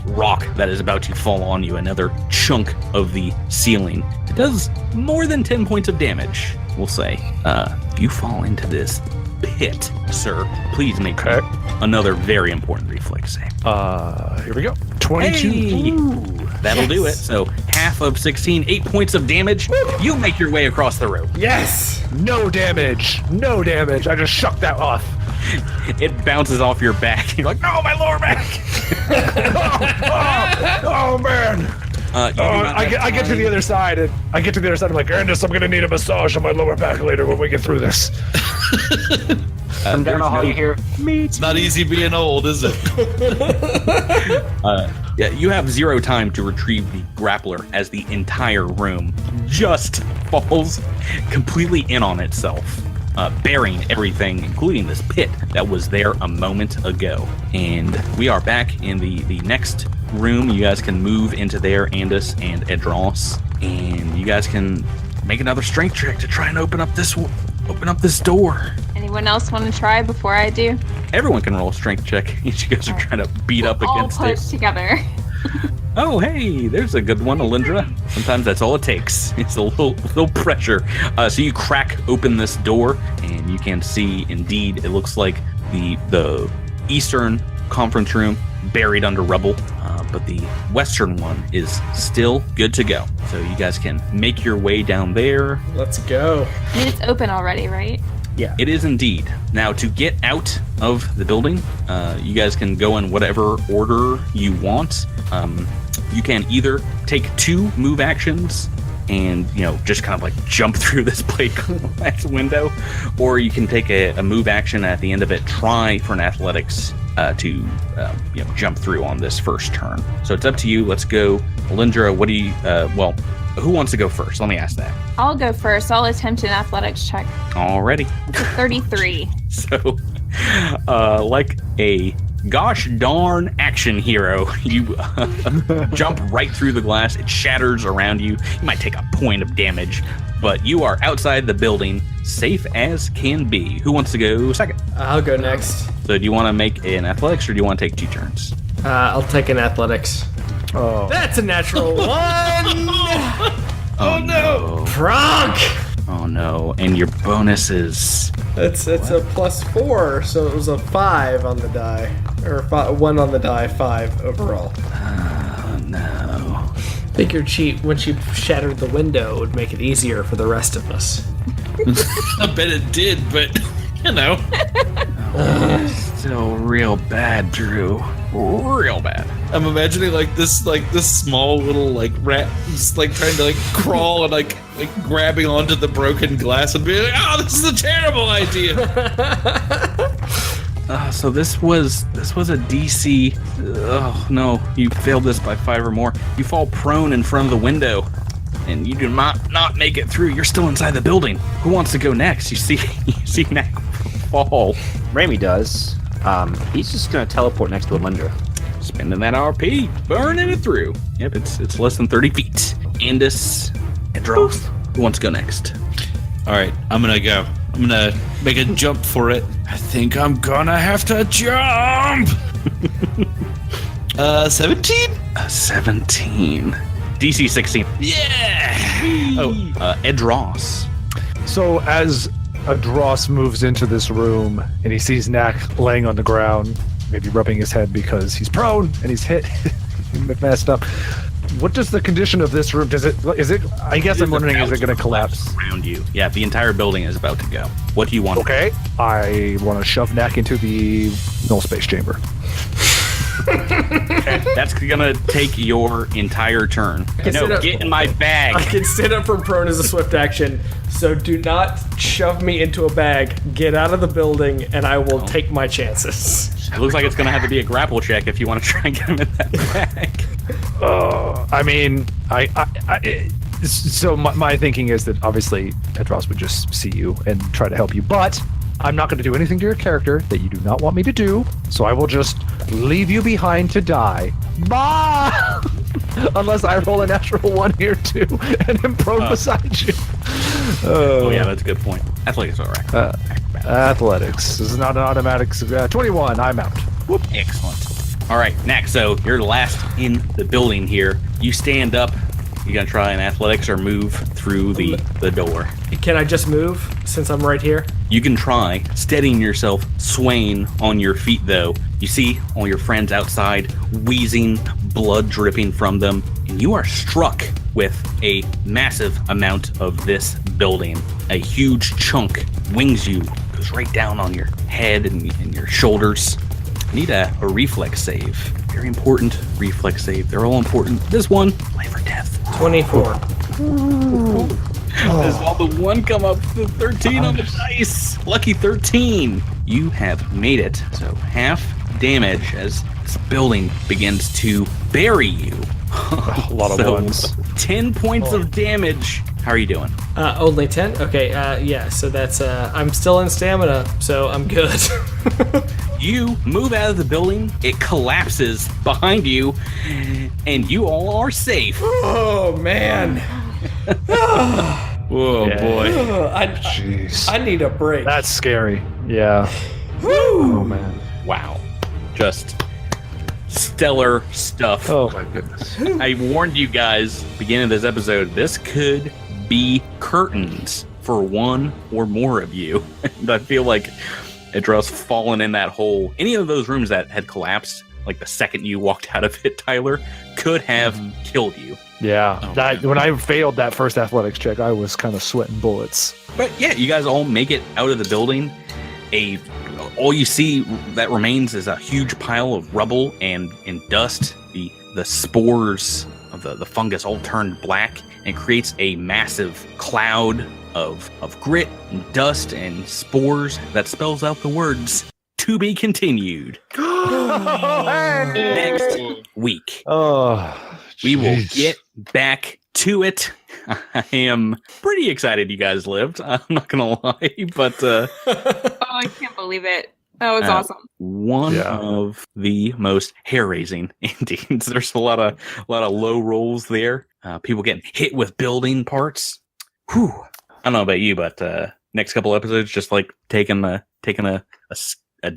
rock that is about to fall on you, another chunk of the ceiling. It does more than 10 points of damage, we'll say. If you fall into this pit, sir, please make another very important reflex save. Here we go. 22. Hey! That'll do it. So half of 16, 8 points of damage. You make your way across the room. Yes! No damage. No damage. I just shucked that off. It bounces off your back. You're like, no, my lower back. Oh man. I get to the other side, and I'm like, Ernest, I'm gonna need a massage on my lower back later when we get through this. I don't know how you hear me. It's not easy being old, is it? You have 0 time to retrieve the grappler as the entire room just falls completely in on itself, burying everything, including this pit that was there a moment ago. And we are back in the next room. You guys can move into there, Andis and Edros, and you guys can make another strength check to try and open up this door. Anyone else want to try before I do? Everyone can roll a strength check. You guys are trying to beat up against all it. push together. Oh, hey, there's a good one, Alindra. Sometimes that's all it takes. It's a little pressure. So you crack open this door, and you can see, indeed, it looks like the eastern conference room buried under rubble, but the western one is still good to go. So you guys can make your way down there. Let's go. I mean, it's open already, right? Yeah. It is indeed. Now, to get out of the building, you guys can go in whatever order you want. You can either take 2 move actions and, just kind of like jump through this plate glass window, or you can take a move action at the end of it, try for an athletics to jump through on this first turn. So it's up to you. Let's go. Alindra, what do you, who wants to go first? Let me ask that. I'll go first. I'll attempt an athletics check. Alrighty. It's a 33. So, like a gosh darn action hero, you jump right through the glass. It shatters around you. You might take a point of damage, but you are outside the building, safe as can be. Who wants to go second? I'll go next. So do you want to make an athletics or do you want to take 2 turns? I'll take an athletics. Oh. That's a natural 1! Oh no. Frog! Oh no. And your bonus is... It's a +4, so it was a 5 on the die. Or 1 on the die, 5 overall. Oh no. Figured when she shattered the window, it would make it easier for the rest of us. I bet it did, but Still real bad, Drew. Real bad. I'm imagining this small little rat just trying to crawl and grabbing onto the broken glass and being like, oh, this is a terrible idea. So this was a DC. Oh no, you failed this by 5 or more. You fall prone in front of the window, and you do not make it through. You're still inside the building. Who wants to go next? You see Mac fall. Rami does. He's just gonna teleport next to Alindra. Spending that RP, burning it through. Yep, it's less than 30 feet. Andis, Edros, who wants to go next? All right, I'm gonna go. I'm gonna make a jump for it. I think I'm gonna have to jump. 17? 17. DC 16. Yeah. Edros. So as Adros moves into this room and he sees Knack laying on the ground, maybe rubbing his head because he's prone and he's hit, messed up. What does the condition of this room? Is it? I guess I'm wondering, is it going to collapse around you? Yeah, the entire building is about to go. What do you want? Okay, I want to shove Knack into the null space chamber. Okay, that's gonna take your entire turn. No, get in my bag. I can stand up from prone as a swift action, so do not shove me into a bag. Get out of the building, and I will take my chances. It looks like it's gonna have to be a grapple check if you want to try and get him in that bag. So my thinking is that obviously Edros would just see you and try to help you, but I'm not going to do anything to your character that you do not want me to do, so I will just leave you behind to die. Bye! Unless I roll a natural 1 here too, and am prone beside you. Oh yeah, that's a good point. Athletics, all right. Athletics. This is not an automatic. 21. I'm out. Whoop. Excellent. All right, next. So you're last in the building here. You stand up. You gonna try an athletics or move through the door? Can I just move since I'm right here? You can try, steadying yourself, swaying on your feet though. You see all your friends outside, wheezing, blood dripping from them, and you are struck with a massive amount of this building. A huge chunk wings you, goes right down on your head and your shoulders. You need a reflex save. Very important reflex save. They're all important. This one, life or death. 24. As while the 1 come up, the 13 on the dice. Lucky 13. You have made it. So half damage as this building begins to bury you. A lot of ones. 10 points of damage. How are you doing? Only 10? Okay, yeah, so that's, I'm still in stamina, so I'm good. You move out of the building, it collapses behind you, and you all are safe. Oh, man. Whoa, boy. Jeez. I need a break. That's scary. Yeah. Woo! Oh, man. Wow. Just stellar stuff. Oh, my goodness. I warned you guys, beginning of this episode, this could be curtains for one or more of you. And I feel like Idris fallen in that hole. Any of those rooms that had collapsed, like the second you walked out of it, Tyler, could have killed you. Yeah, Oh, that man. when I failed that first athletics check, I was kind of sweating bullets. But yeah, you guys all make it out of the building. All you see that remains is a huge pile of rubble and dust. The spores of the fungus all turned black and creates a massive cloud of grit and dust and spores that spells out the words "to be continued." Next week, we will jeez. get back to it. I am pretty excited you guys lived. I'm not gonna lie, but Oh, I can't believe it. That was awesome. one Yeah. of the most hair-raising endings. There's a lot of low rolls there. People getting hit with building parts. Whew. I don't know about you, but next couple episodes, just like taking a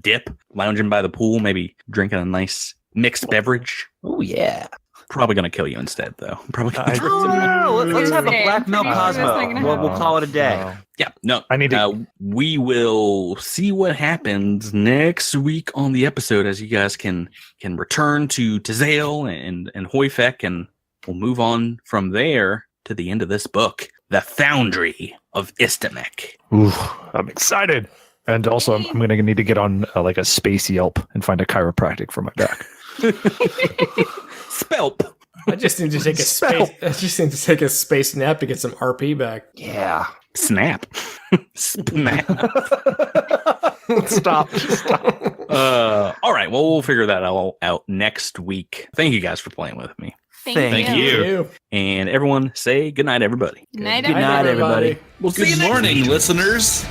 dip, lounging by the pool, maybe drinking a nice mixed beverage. Oh yeah. Probably gonna kill you instead, though. Probably gonna drink some- No, let's have a Tuesday. black milk Pretty sure that's not gonna Cosmo. We'll happen. call it a day. No. Yeah, no. I need to- we will see what happens next week on the episode as you guys can return to Zale and Hoyfek, and we'll move on from there to the end of this book, The Foundry of Istamek. Ooh, I'm excited. And also, I'm going to need to get on like a space Yelp and find a chiropractic for my back. Spelp. I just need to take a space. I just need to take a space nap to get some RP back. Yeah. Snap. Snap. Stop. All right. Well, we'll figure that all out next week. Thank you guys for playing with me. Thank you. And everyone say good night, everybody. Good night, Good night, everybody. We'll see you Good next morning, week. listeners.